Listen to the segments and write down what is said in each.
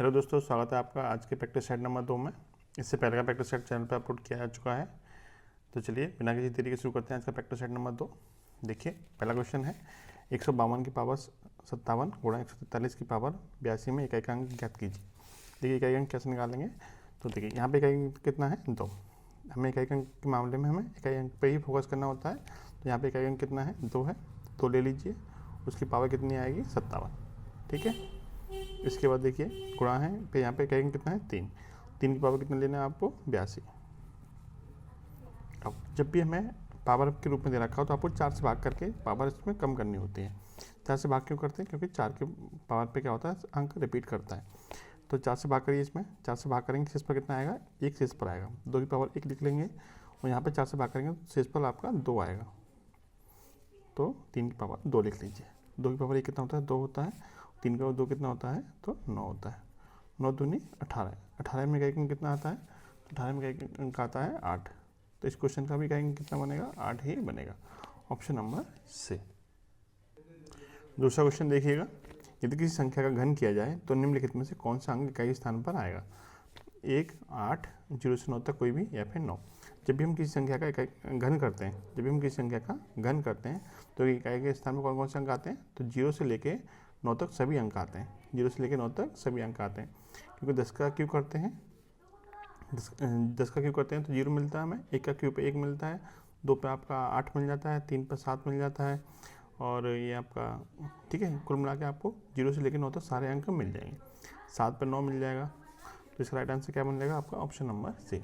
Hello दोस्तों, स्वागत है आपका आज के प्रैक्टिस सेट नंबर 2 में। इससे पहले का प्रैक्टिस सेट चैनल पर अपलोड किया जा चुका है। तो चलिए बिना किसी देरी के शुरू करते हैं आज का प्रैक्टिस सेट नंबर 2। देखिए पहला क्वेश्चन है 152 की पावर 57 गुणा 143 की पावर 82 में इकाई अंक ज्ञात कीजिए। देखिए इकाई अंक कैसे निकालेंगे। तो देखिए यहाँ पे इकाई अंक कितना है 2। हमें इकाई अंक के मामले में हमें इकाई अंक पर ही फोकस करना होता है। तो यहाँ पे इकाई अंक कितना है 2 है, 2 ले लीजिए। उसकी पावर कितनी आएगी 57। ठीक है, इसके बाद देखिए गुणा है पे यहाँ पे इकाई अंक कितना है 3। 3 की पावर कितना लेना है आपको 82। अब जब भी हमें पावर के रूप में दे रखा हो तो आपको 4 से भाग करके पावर इसमें कम करनी होती है। 4 से भाग क्यों करते हैं? क्योंकि 4 के पावर पे क्या होता है अंक रिपीट करता है। तो 4 से भाग करिए, इसमें 4 से भाग करेंगे शेष पर कितना आएगा 1 शेष पर आएगा। 2 की पावर 1 लिख लेंगे और यहाँ पर 4 से भाग करेंगे तो शेष पर आपका 2 आएगा। तो 3 की पावर 2 लिख लीजिए। 2 की पावर 1 कितना होता है 2 होता है। 3 का 2 कितना होता है तो 9 होता है। 9 दूनी 18। 18 में इकाई अंक कितना आता है? 18 में इकाई अंक आता है 8। तो इस क्वेश्चन का भी इकाई अंक कितना बनेगा 8 ही बनेगा। Option number C. दूसरा क्वेश्चन देखिएगा, यदि किसी संख्या का घन किया जाए तो निम्नलिखित में से कौन सा अंक इकाई स्थान पर आएगा? 1, 8, 0 से 9 तक कोई भी या फिर 9। जब भी हम किसी संख्या का इकाई घन करते हैं तो इकाई के स्थान में कौन कौन से अंक आते हैं? तो 0 से लेके 9 तक सभी अंक आते हैं। 0 से लेकर 9 तक सभी अंक आते हैं। क्योंकि 10 का क्यूब करते हैं 10 का क्यूब करते हैं तो 0 मिलता है हमें। 1 का क्यूब पे 1 मिलता है। 2 पे आपका 8 मिल जाता है। 3 पे 7 मिल जाता है। और ये आपका ठीक है, कुल मिला के आपको 0 से लेकर 9 तक सारे अंक मिल जाएंगे। 7 पे 9 मिल जाएगा। तो इसका राइट आंसर क्या बन जाएगा आपका ऑप्शन नंबर सी।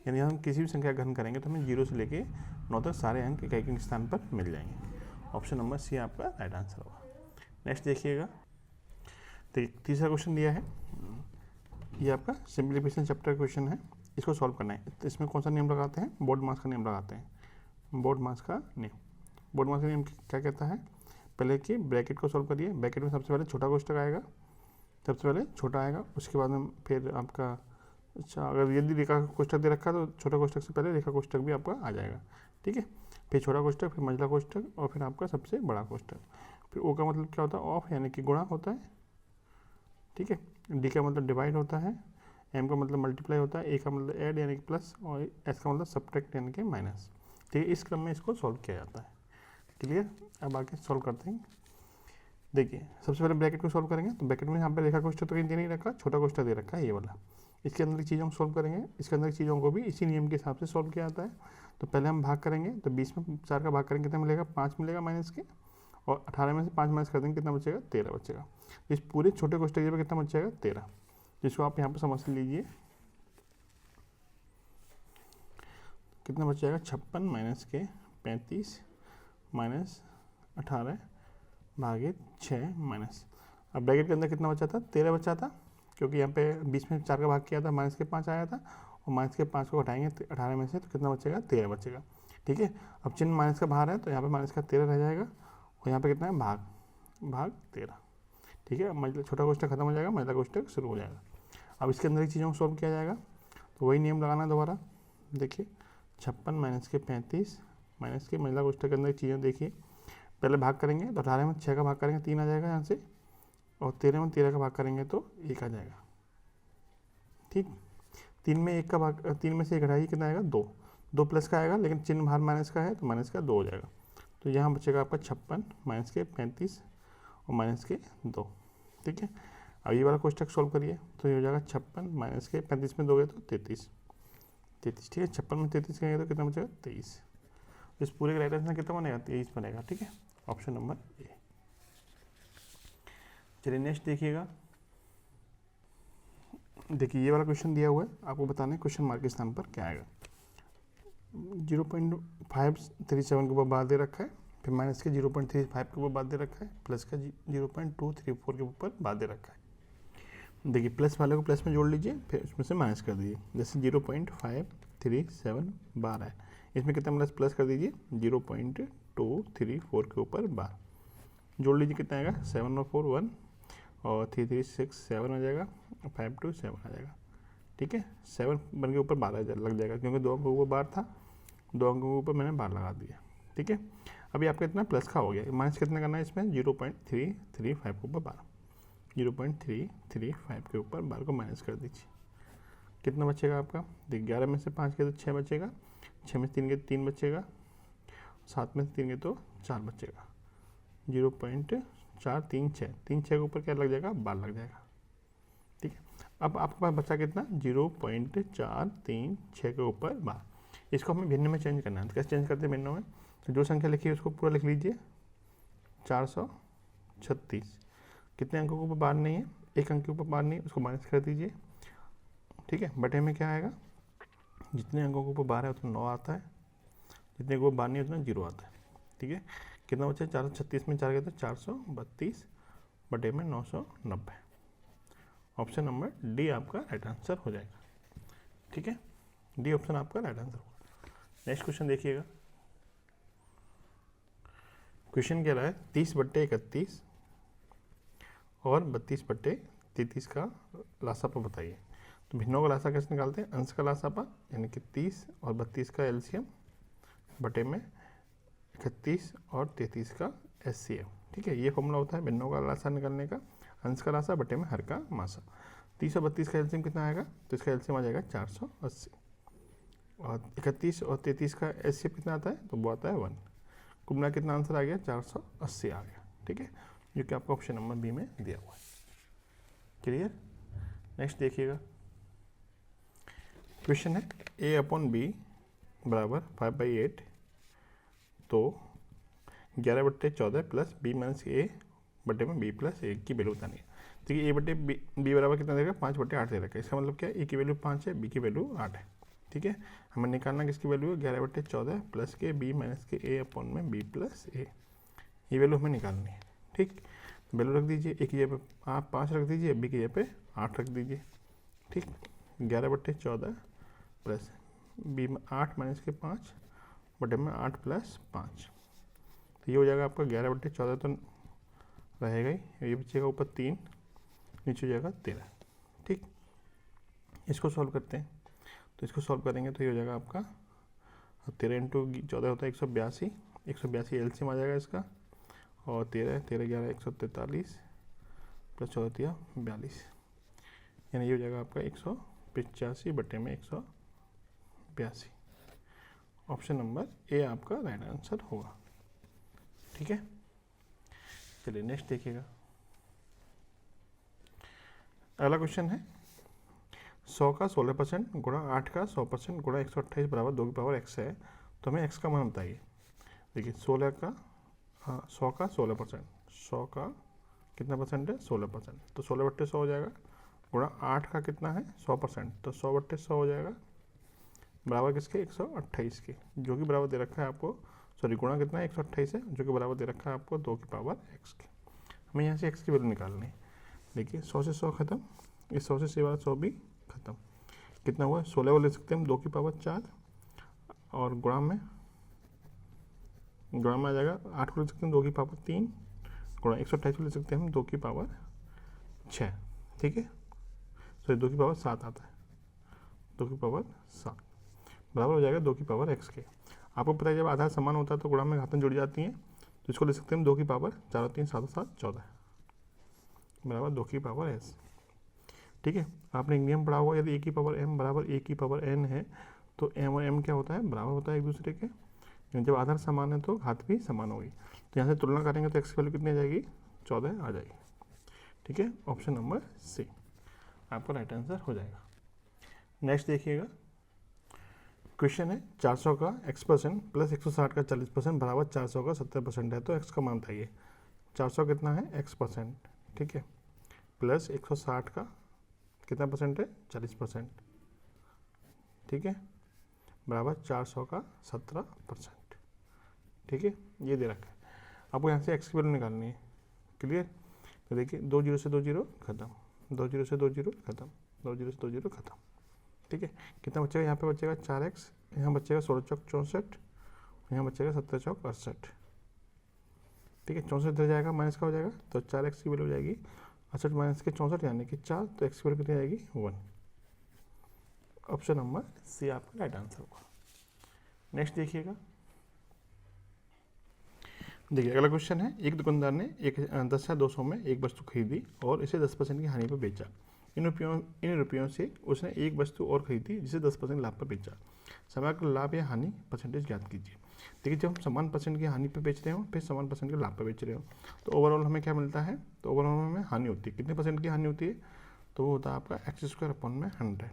यानी हम किसी भी संख्या का घन करेंगे तो हमें 0 से लेकर 9 तक सारे अंक इकाई के स्थान पर मिल जाएंगे। ऑप्शन नंबर सी आपका राइट आंसर होगा। नेक्स्ट देखिएगा, तीसरा क्वेश्चन दिया है। ये आपका सिंप्लीफिकेशन चैप्टर क्वेश्चन है, इसको सॉल्व करना है। तो इसमें कौन सा नियम लगाते हैं? बोर्ड मास का नियम लगाते हैं। बोर्ड मास का नियम क्या कहता है? पहले कि ब्रैकेट को सॉल्व करिए। ब्रैकेट में सबसे पहले छोटा कोष्ठक आएगा, उसके बाद में फिर आपका अगर यदि रेखा कोष्ठक दे रखा है तो छोटा कोष्ठक से पहले रेखा कोष्ठक भी आपका आ जाएगा। ठीक है, फिर छोटा कोष्ठक, फिर मंझला कोष्ठक और फिर आपका सबसे बड़ा कोष्ठक। फिर ओ का मतलब क्या होता है? ऑफ, यानी कि गुणा होता है। ठीक है, डी का मतलब डिवाइड होता है। एम का मतलब मल्टीप्लाई होता है। ए का मतलब ऐड यानी कि प्लस और एस का मतलब सब्ट्रैक्ट यानी कि माइनस। ठीक है, इस क्रम में इसको सॉल्व किया जाता है। क्लियर? अब आगे सॉल्व करते हैं। देखिए सबसे पहले ब्रैकेट को सॉल्व करेंगे तो ब्रैकेट में यहाँ पे रेखा कोष्ठक तो कहीं दे नहीं रखा, छोटा कोष्ठक दे रखा है ये वाला। इसके अंदर की चीज़ों को सॉल्व करेंगे। इसके अंदर की चीज़ों को भी इसी नियम के हिसाब से सॉल्व किया जाता है। तो पहले हम भाग करेंगे तो 20 में 4 का भाग करेंगे कितना मिलेगा 5 मिलेगा माइनस के। और 18 में से 5 माइनस कर देंगे कितना बचेगा 13 बचेगा। इस पूरे छोटे कोष्ठक में कितना बच जाएगा 13, जिसको आप यहाँ पर समझ लीजिए कितना बच जाएगा 56 माइनस के 35 माइनस 18 भागे 6 माइनस। अब ब्रैकेट के अंदर कितना बचा था 13 बचा था, क्योंकि यहाँ पे 20 में 4 का भाग किया था माइनस के 5 आया था और माइनस के 5 को घटाएंगे 18 में से तो कितना बचेगा 13 बचेगा। ठीक है, अब चिन्ह माइनस का बाहर है तो यहाँ पे माइनस का 13 रह जाएगा और यहाँ पे कितना है भाग 13। ठीक है, मतलब छोटा कोष्ठक खत्म हो जाएगा, मंझला कोष्ठक शुरू हो जाएगा। अब इसके अंदर की चीज़ों को सॉल्व किया जाएगा तो वही नियम लगाना दोबारा। देखिए 56 माइनस के 35 माइनस के मंझला कोष्ठक के अंदर चीज़ें देखिए। पहले भाग करेंगे तो 18 में 6 का भाग करेंगे 3 आ जाएगा यहाँ से, और 13 में 13 का भाग करेंगे तो 1 आ जाएगा। ठीक, 3 में से 1 घटाइए कितना आएगा 2 प्लस का आएगा, लेकिन चिन्ह बाहर माइनस का है तो माइनस का 2 हो जाएगा। तो यहाँ बचेगा आपका 56 माइनस के 35 और माइनस के 2। ठीक है, अब ये वाला कोष्ठक सॉल्व करिए तो ये हो जाएगा 56 माइनस के 35 में 2 गए तो 33। ठीक है, 56 में 33 गए तो कितना बचेगा 23। इस पूरे के राइट आंसर कितना बनेगा 23 बनेगा। ठीक है, ऑप्शन नंबर ए। चलिए नेक्स्ट देखिएगा। देखिए ये वाला क्वेश्चन दिया हुआ है, आपको बताना है क्वेश्चन मार्क के स्थान पर क्या आएगा। 0.537 के ऊपर बार दे रखा है, फिर माइनस के 0.35 के ऊपर बार दे रखा है, प्लस का 0.234 के ऊपर बार दे रखा है। देखिए प्लस वाले को प्लस में जोड़ लीजिए, फिर उसमें से माइनस कर दीजिए। जैसे 0.537 बार है, इसमें कितना प्लस कर दीजिए 0.234 के ऊपर बार जोड़ लीजिए, कितना आएगा 7 और 4 1 और 3 3 6 7 आ जाएगा, 5 2 7 आ जाएगा। ठीक है, 7 बन के ऊपर 12 लग जाएगा, क्योंकि 2 अंकों के ऊपर बार था, 2 अंकों के ऊपर मैंने बार लगा दिया। ठीक है, अभी आपका इतना प्लस का हो गया, माइनस कितना करना है इसमें 0.335 के ऊपर बार। 0.335 के ऊपर बार को माइनस कर दीजिए। कितना बचेगा आपका, देखिए 11 में से 5 के तो 6 बचेगा, 6 में से 3 के 3 बचेगा, 7 में से 3 के तो 4 बचेगा। 0.436, 3 6 के ऊपर क्या लग जाएगा, बार लग जाएगा। ठीक है, अब आपके पास बचा कितना, 0.436 के ऊपर बार। इसको हमें भिन्न में चेंज करना है, तो कैसे चेंज करते हैं भिन्न में, तो जो संख्या लिखी है उसको पूरा लिख लीजिए। 436, कितने अंकों के ऊपर बार नहीं है, एक अंक के ऊपर बार नहीं है, उसको माइनस कर दीजिए। ठीक है, बटे में क्या आएगा, जितने अंकों के ऊपर बार है उतना 9 आता है, जितने को बार नहीं उतना 0 आता है। ठीक है, कितना बचा, 436 में 4 गया तो 432 बटे में 990। ऑप्शन नंबर डी आपका राइट आंसर हो जाएगा। ठीक है, डी ऑप्शन आपका राइट आंसर होगा। नेक्स्ट क्वेश्चन देखिएगा। क्वेश्चन कह रहा है 30/31 और 32/33 का लासापा बताइए। तो भिन्नों का लासा कैसे निकालते हैं, अंश का लासापा यानी कि 30 और 32 का एलसीएम बटे में 31 और 33 का एचसीएफ। ठीक है, ये फॉर्मूला होता है भिन्नों का लासा निकालने का, अंश का लासा बटे में हर का मासा। 30 और 32 का एलसीएम कितना आएगा, तो इसका एलसीएम आ जाएगा 480, और 31 और 33 का एचसीएफ कितना आता है, तो वो आता है 1। कुल मिला कितना आंसर आ गया, 480 आ गया। ठीक है, जो कि आपका ऑप्शन नंबर बी में दिया हुआ है। क्लियर। नेक्स्ट देखिएगा, क्वेश्चन है a/b बराबर 5/8, तो 11/14 प्लस b माइनस a बटे में b प्लस a की वैल्यू बतानी है। देखिए a/b बराबर कितना देगा, 5/8 दे रखा है। इसका मतलब क्या है, a की वैल्यू 5 है, b की वैल्यू 8 है। ठीक है, हमें निकालना किसकी वैल्यू है, 11/14 प्लस के b माइनस के a अपॉन में b प्लस a, ये वैल्यू हमें निकालनी है। ठीक, वैल्यू रख दीजिए, a की जगह पे आप 5 रख दीजिए, b की जगह पे 8 रख दीजिए। ठीक, 11/14 प्लस b 8 माइनस के 5 बटे में 8 प्लस 5, तो ये हो जाएगा आपका 11/14 तो रहेगा ही, ये बचेगा ऊपर 3, नीचे हो जाएगा 13। ठीक, इसको सॉल्व करते हैं, तो इसको सॉल्व करेंगे तो ये हो जाएगा आपका 13 इंटू 14 होता है 182, 182 एलसीएम आ जाएगा इसका, और 13 11 143 प्लस 14 42, यानी ये हो जाएगा आपका 185 बटे में 182। ऑप्शन नंबर ए आपका राइट आंसर होगा। ठीक है, चलिए नेक्स्ट देखिएगा। अगला क्वेश्चन है 100 का 16% गुणा 8 का 100% गुणा 128 बराबर 2 की पावर x है, तो हमें x का मान बताइए। देखिए 100 का 16%, 100 का कितना परसेंट है, 16%, तो 16/100 हो जाएगा, गुणा 8 का कितना है 100%, तो 100/100 हो जाएगा, बराबर किसके 128 के, जो कि बराबर दे रखा है आपको, सॉरी गुणा कितना है 128 है, जो कि बराबर दे रखा है आपको 2 की पावर x के। हमें यहाँ से x की वैल्यू निकालनी है। देखिए 100 से 100 खत्म, इस 100 से 100 वाला 100 भी खत्म, कितना हुआ 16 ले सकते हैं हम 2 की पावर 4, और गुणा में आ जाएगा 8 को ले सकते हैं 2 की पावर 3, गुणा 128 को ले सकते हैं हम 2 की पावर 6। ठीक है, सॉरी 2 की पावर 7 आता है, 2 की पावर 7 बराबर हो जाएगा 2 की पावर x के। आपको पता है जब आधार समान होता है तो गुणा में घातें जुड़ जाती हैं, तो इसको ले सकते हैं 2 की पावर 4 3 7 7 14 बराबर 2 की पावर s। ठीक है, आपने एक नियम पढ़ा हुआ, यदि a की पावर m बराबर a की पावर n है, तो m और m क्या होता है, बराबर होता है एक दूसरे के। जब आधार समान है तो घात भी समान होगी, तो यहाँ से तुलना करेंगे तो x की वैल्यू कितनी आ जाएगी, 14 आ जाएगी। ठीक है, ऑप्शन नंबर सी आपका राइट आंसर हो जाएगा। नेक्स्ट देखिएगा, क्वेश्चन है 400 का x% प्लस 160 का 40% बराबर 400 का 70% है, तो x का मान बताइए। 400 कितना है x%, ठीक है, प्लस 160 का कितना परसेंट है 40%, ठीक है, बराबर 400 का 70%। ठीक है, ये दे रखा है, आपको यहाँ से x की वैल्यू निकालनी है। क्लियर, तो देखिए 2 0 से 2 0 खत्म, 2 0 से 2 0 खत्म, 2 0 से 2 0 खत्म। ठीक है, कितना बचेगा, यहाँ पे बचेगा 4x, यहाँ बचेगा 16 चौक 64, यहाँ बचेगा 17 चौक 68। ठीक है, 64 इधर जाएगा माइनस का हो जाएगा, तो 4x की वैल्यू हो जाएगी 68 माइनस के 64 यानी कि 4, तो x की वैल्यू कितनी आएगी 1। ऑप्शन नंबर सी आपका राइट आंसर होगा। नेक्स्ट देखिएगा, देखिए अगला क्वेश्चन है, एक दुकानदार ने 10,200 में एक वस्तु खरीदी और इसे 10% की हानि पर बेचा। इन रुपयों से उसने एक वस्तु और खरीदी जिसे 10% लाभ पर बेचा। समग्र लाभ या हानि परसेंटेज ज्ञात कीजिए। देखिए जब हम समान परसेंट की हानि पर बेच रहे हो फिर समान परसेंट के लाभ पर बेच रहे हो तो ओवरऑल हमें क्या मिलता है, तो ओवरऑल हमें हानि होती है। कितने परसेंट की हानि होती है, तो वो होता है आपका x² / 100।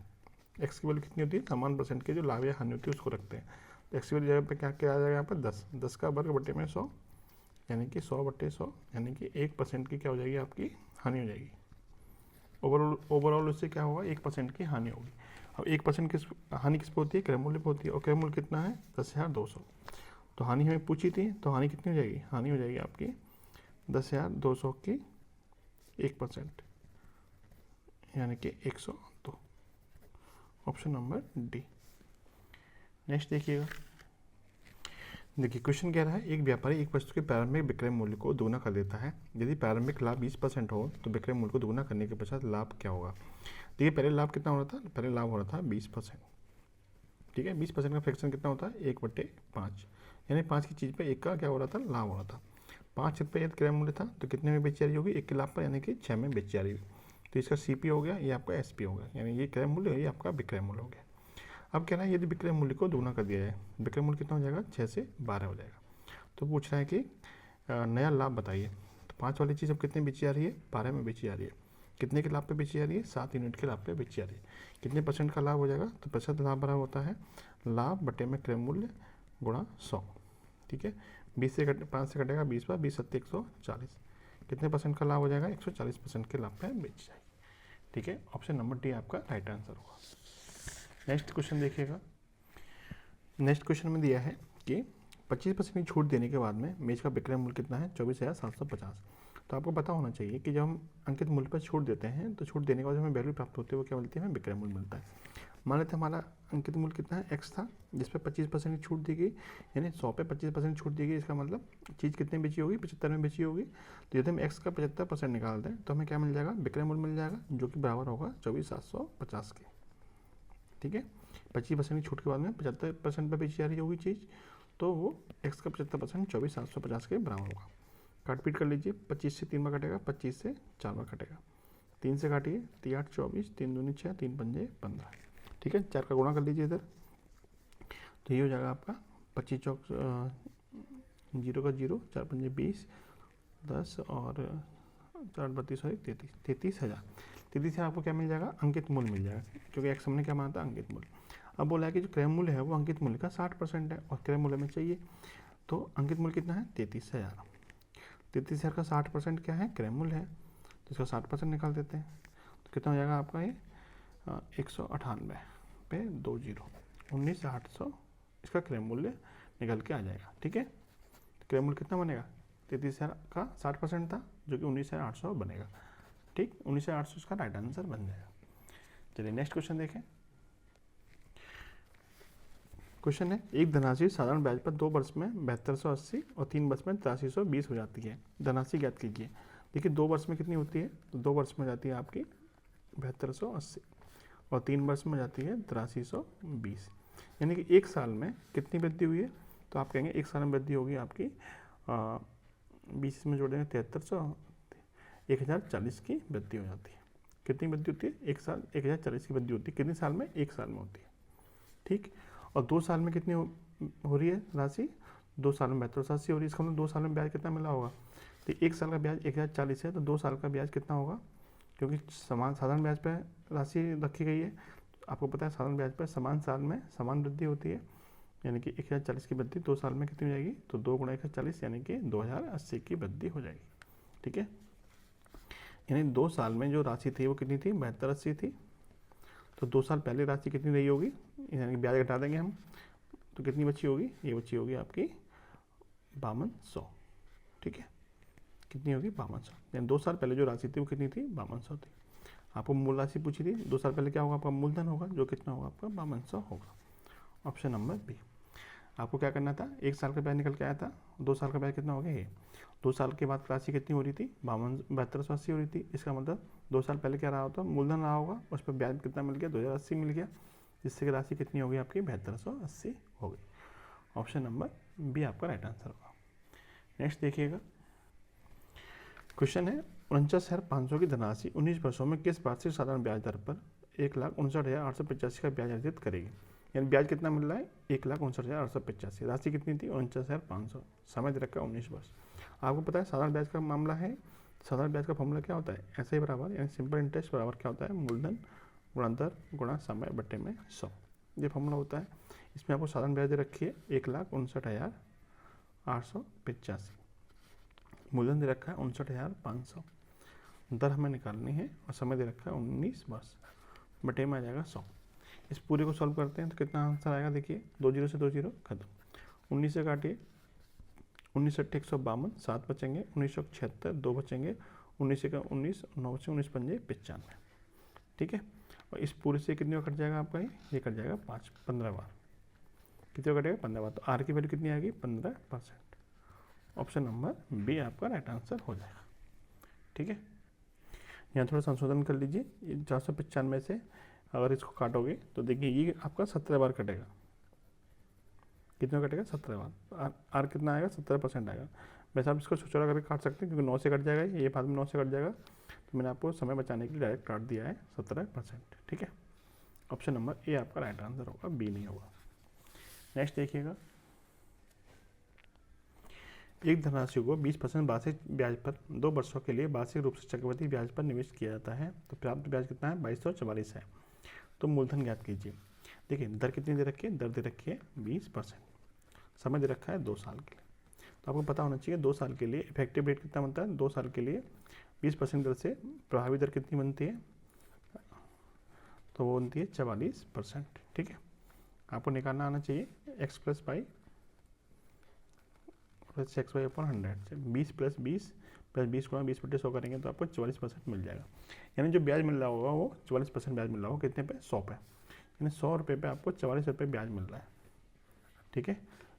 एक्स की वैल्यू कितनी होती है, समान परसेंट के जो लाभ या हानि होती है उसको रखते हैं। तो एक्स की वैल्यू जगह पे क्या क्या आ जाएगा यहाँ पर 10, 10 का वर्ग बटे में 100 यानी कि 100/100 यानी कि 1% की क्या हो जाएगी आपकी हानि हो जाएगी। ओवरऑल उससे क्या होगा, 1% की हानि होगी। अब 1% किस हानि किस पे होती है, क्रय मूल्य पे होती है और क्रय मूल्य कितना है 10,200। तो हानि हमें पूछी थी, तो हानि कितनी हो जाएगी, हानि हो जाएगी आपकी 10,200 की 1% यानी कि 102। Option number D. नेक्स्ट देखिएगा, देखिए क्वेश्चन कह रहा है, एक व्यापारी एक वस्तु के प्रारंभिक विक्रय मूल्य को दोगुना कर देता है। यदि प्रारंभिक लाभ 20% हो तो विक्रय मूल्य को दोगुना करने के पश्चात लाभ क्या होगा। देखिए पहले लाभ कितना हो रहा था, पहले लाभ हो रहा था 20%। ठीक है, 20% का फ्रैक्शन कितना होता है 1/5 यानी 5 की चीज़ पे 1 का क्या हो रहा था, लाभ हो रहा था। 5 रुपये यदि क्रय मूल्य था तो कितने में बेची जा रही होगी, 1 के लाभ पर यानी कि 6 में बेची जा रही होगी। तो इसका CP हो गया, ये आपका SP हो गया, यानी ये क्रय मूल्य है, ये आपका विक्रय मूल्य हो गया। अब कह रहा है यदि विक्रय मूल्य को दोगुना कर दिया जाए, विक्रय मूल्य कितना हो जाएगा 6 से 12 हो जाएगा। तो पूछ रहा है कि नया लाभ बताइए। तो 5 वाली चीज़ अब कितने बेची जा रही है, 12 में बेची जा रही है। कितने के लाभ पे बेची जा रही है, 7 यूनिट के लाभ पे बेची जा रही है। कितने % का लाभ हो जाएगा, तो प्रतिशत लाभ बराबर होता है लाभ बटे में क्रय मूल्य गुणा 100। ठीक है, 5 से कटेगा 20 पर, 20 7 140। कितने % का लाभ हो जाएगा, 140% के लाभ पे बेची जाएगी। ठीक है, ऑप्शन नंबर डी आपका राइट आंसर होगा। नेक्स्ट क्वेश्चन देखिएगा, नेक्स्ट क्वेश्चन में दिया है कि 25% की छूट देने के बाद में मेज का विक्रय मूल्य कितना है 24,750। तो आपको पता होना चाहिए कि जब हम अंकित मूल्य पर छूट देते हैं तो छूट देने के बाद हमें वैल्यू प्राप्त होती है, वो क्या मिलती है, हमें विक्रय मूल्य मिलता है। मान लेते हैं हमारा अंकित मूल्य कितना है x था, जिस पर 25% की छूट दी गई, यानी 100 पे 25% छूट दी गई। इसका मतलब चीज़ कितने बेची होगी, 75 में बेची होगी। तो यदि हम x का 75% निकाल दें तो हमें क्या मिल जाएगा, विक्रय मूल्य मिल जाएगा, जो कि बराबर होगा 24,750 के। ठीक है, 25% की छूट के बाद में 75% पर बेची जा रही होगी चीज़, तो वो x का 75% 24,750 के बराबर होगा। काट पीट कर लीजिए, 25 से 3 बार कटेगा, 25 से 4 बार कटेगा। 3 से काटिए, 3 8 24, 3 दूनी 6, 3 पंजे 15। ठीक है, 4 का गुणा कर लीजिए इधर, तो ये हो जाएगा आपका 25 चौक 0 का 0, 4 पंजे 20, 10 और 4 32 और 33,000। 33,000 आपको क्या मिल जाएगा, अंकित मूल्य मिल जाएगा, क्योंकि एक्स हमने क्या माना था, अंकित मूल्य। अब बोला है कि जो क्रय मूल्य है वो अंकित मूल्य का 60% है और क्रय मूल्य में चाहिए, तो अंकित मूल्य कितना है 33,000। 33,000 का 60% क्या है, क्रय मूल्य है, तो इसका 60% निकाल देते हैं। तो कितना हो जाएगा आपका ये 198 पे 2 0, 19,800 इसका क्रय मूल्य निकल के आ जाएगा। ठीक है, तो क्रय मूल्य कितना बनेगा, 33,000 का 60% था जो कि 19,800 बनेगा। ठीक, 19,800 इसका राइट आंसर बन जाएगा। चलिए नेक्स्ट क्वेश्चन देखें। क्वेश्चन है, एक धनराशि साधारण ब्याज पर 2 वर्ष में 7280 और 3 वर्ष में 8320 हो जाती है, धनराशि ज्ञात कीजिए। देखिए 2 वर्ष में कितनी होती है, तो 2 वर्ष में जाती है आपकी 7280 और 3 वर्ष में जाती है 8320, यानी कि 1 साल में कितनी वृद्धि हुई है, तो आप कहेंगे 1 साल में वृद्धि होगी आपकी 20 में जोड़ देंगे 7300, 1040 की वृद्धि हो जाती है। कितनी वृद्धि होती है, 1 साल 1040 की वृद्धि होती है, कितने साल में, 1 साल में होती है। ठीक, और 2 साल में कितनी हो रही है राशि, 2 साल में 7280 हो रही है। इसका मतलब 2 साल में ब्याज कितना मिला होगा, तो 1 साल का ब्याज 1040 है, तो 2 साल का ब्याज कितना होगा, क्योंकि समान साधारण ब्याज पर राशि रखी गई है। आपको पता है साधारण ब्याज पर समान साल में समान वृद्धि होती है, यानी कि 1040 की वृद्धि 2 साल में कितनी हो जाएगी, तो 2 गुणा 1040 यानी कि 2080 की वृद्धि हो जाएगी। ठीक है, यानी 2 साल में जो राशि थी वो कितनी थी, 7280 थी। तो 2 साल पहले राशि कितनी रही होगी, यानी कि ब्याज घटा देंगे हम, तो कितनी बची होगी, ये बची होगी आपकी 5200। ठीक है, कितनी होगी 5200, यानी 2 साल पहले जो राशि थी वो कितनी थी, 5200 थी। आपको मूल राशि पूछी थी, 2 साल पहले क्या होगा आपका मूलधन होगा, जो कितना होगा आपका 5200 होगा। Option number B. आपको क्या करना था, 1 साल का ब्याज निकल के आया था, 2 साल का ब्याज कितना हो गया, ये 2 साल के बाद राशि कितनी हो रही थी, 7280 हो रही थी। इसका मतलब 2 साल पहले क्या रहा होता, मूलधन रहा होगा, उस पर ब्याज कितना मिल गया, 2080 मिल गया, जिससे कि राशि कितनी होगी आपकी 7280 हो गई। ऑप्शन नंबर बी आपका राइट आंसर होगा। नेक्स्ट देखिएगा, क्वेश्चन है 49,500 की धनराशि 19 वर्षों में किस वार्षिक साधारण ब्याज दर पर 1,59,885 का ब्याज अर्जित करेगी। यानी ब्याज कितना मिल रहा है, 1,59,885। राशि कितनी थी, 49,500। समय दे रखा है 19 वर्ष। आपको पता है साधारण ब्याज का मामला है, साधारण ब्याज का फॉर्मूला क्या होता है, ऐसे ही बराबर यानी सिंपल इंटरेस्ट बराबर क्या होता है, मूलधन गुणा दर गुणा समय बट्टे में 100, ये फॉर्मूला होता है। इसमें आपको साधारण ब्याज दे रखी है 1,59,885, मूलधन दे रखा है 59,500, दर हमें निकालनी है और समय दे रखा है 19 वर्ष, बटे में आ जाएगा 100। इस पूरे को सॉल्व करते हैं तो कितना आंसर आएगा, देखिए 2 जीरो से 2 जीरो खत्म, 19 से काटिए, 19 अट्ठे 152, 7 बचेंगे, 1976 2 बचेंगे, 19 का 19, 9 से 19 पंजे 95, ठीक है। और इस पूरे से कितने बार कट जाएगा आपका, ये कट जाएगा 15 बार, कितने बार कटेगा 15 बार। तो आर की वैल्यू कितनी आएगी, 15%। ऑप्शन नंबर बी आपका राइट आंसर हो जाएगा, ठीक है। यहाँ थोड़ा संशोधन कर लीजिए, 495 से अगर इसको काटोगे तो देखिए ये आपका 17 बार कटेगा, कितना कटेगा 17 बार। आर कितना आएगा, 17% आएगा। वैसे आप इसको छोटा करके काट सकते हैं क्योंकि 9 से कट जाएगा, ये बाद में 9 से कट जाएगा, तो मैंने आपको समय बचाने के लिए डायरेक्ट काट दिया है 17%, ठीक है। ऑप्शन नंबर ए आपका राइट आंसर होगा, बी नहीं होगा। नेक्स्ट देखिएगा, एक धनराशि को 20% वार्षिक ब्याज पर 2 वर्षों के लिए वार्षिक रूप से चक्रवृद्धि ब्याज पर निवेश किया जाता है, तो प्राप्त ब्याज कितना है, 2244 है। तो मूलधन ज्ञात कीजिए। देखिए दर कितनी दे रखी है, दर दे रखी है 20%, समय दे रखा है 2 साल के लिए। तो आपको पता होना चाहिए 2 साल के लिए इफेक्टिव रेट कितना बनता है, 2 साल के लिए 20% दर से प्रभावी दर कितनी बनती है, तो वो बनती है 44%, ठीक है। आपको निकालना आना चाहिए x plus y plus x y upon 100 से 20 प्लस 20 प्लस 20 गुणा 20 बटे 100 करेंगे तो आपको 44% मिल जाएगा। यानी जो ब्याज मिल रहा होगा वो 44% ब्याज मिल रहा होगा, कितने पे, 100 पे, यानी 100 रुपये पे आपको 44 रुपये ब्याज मिल रहा है, ठीक है।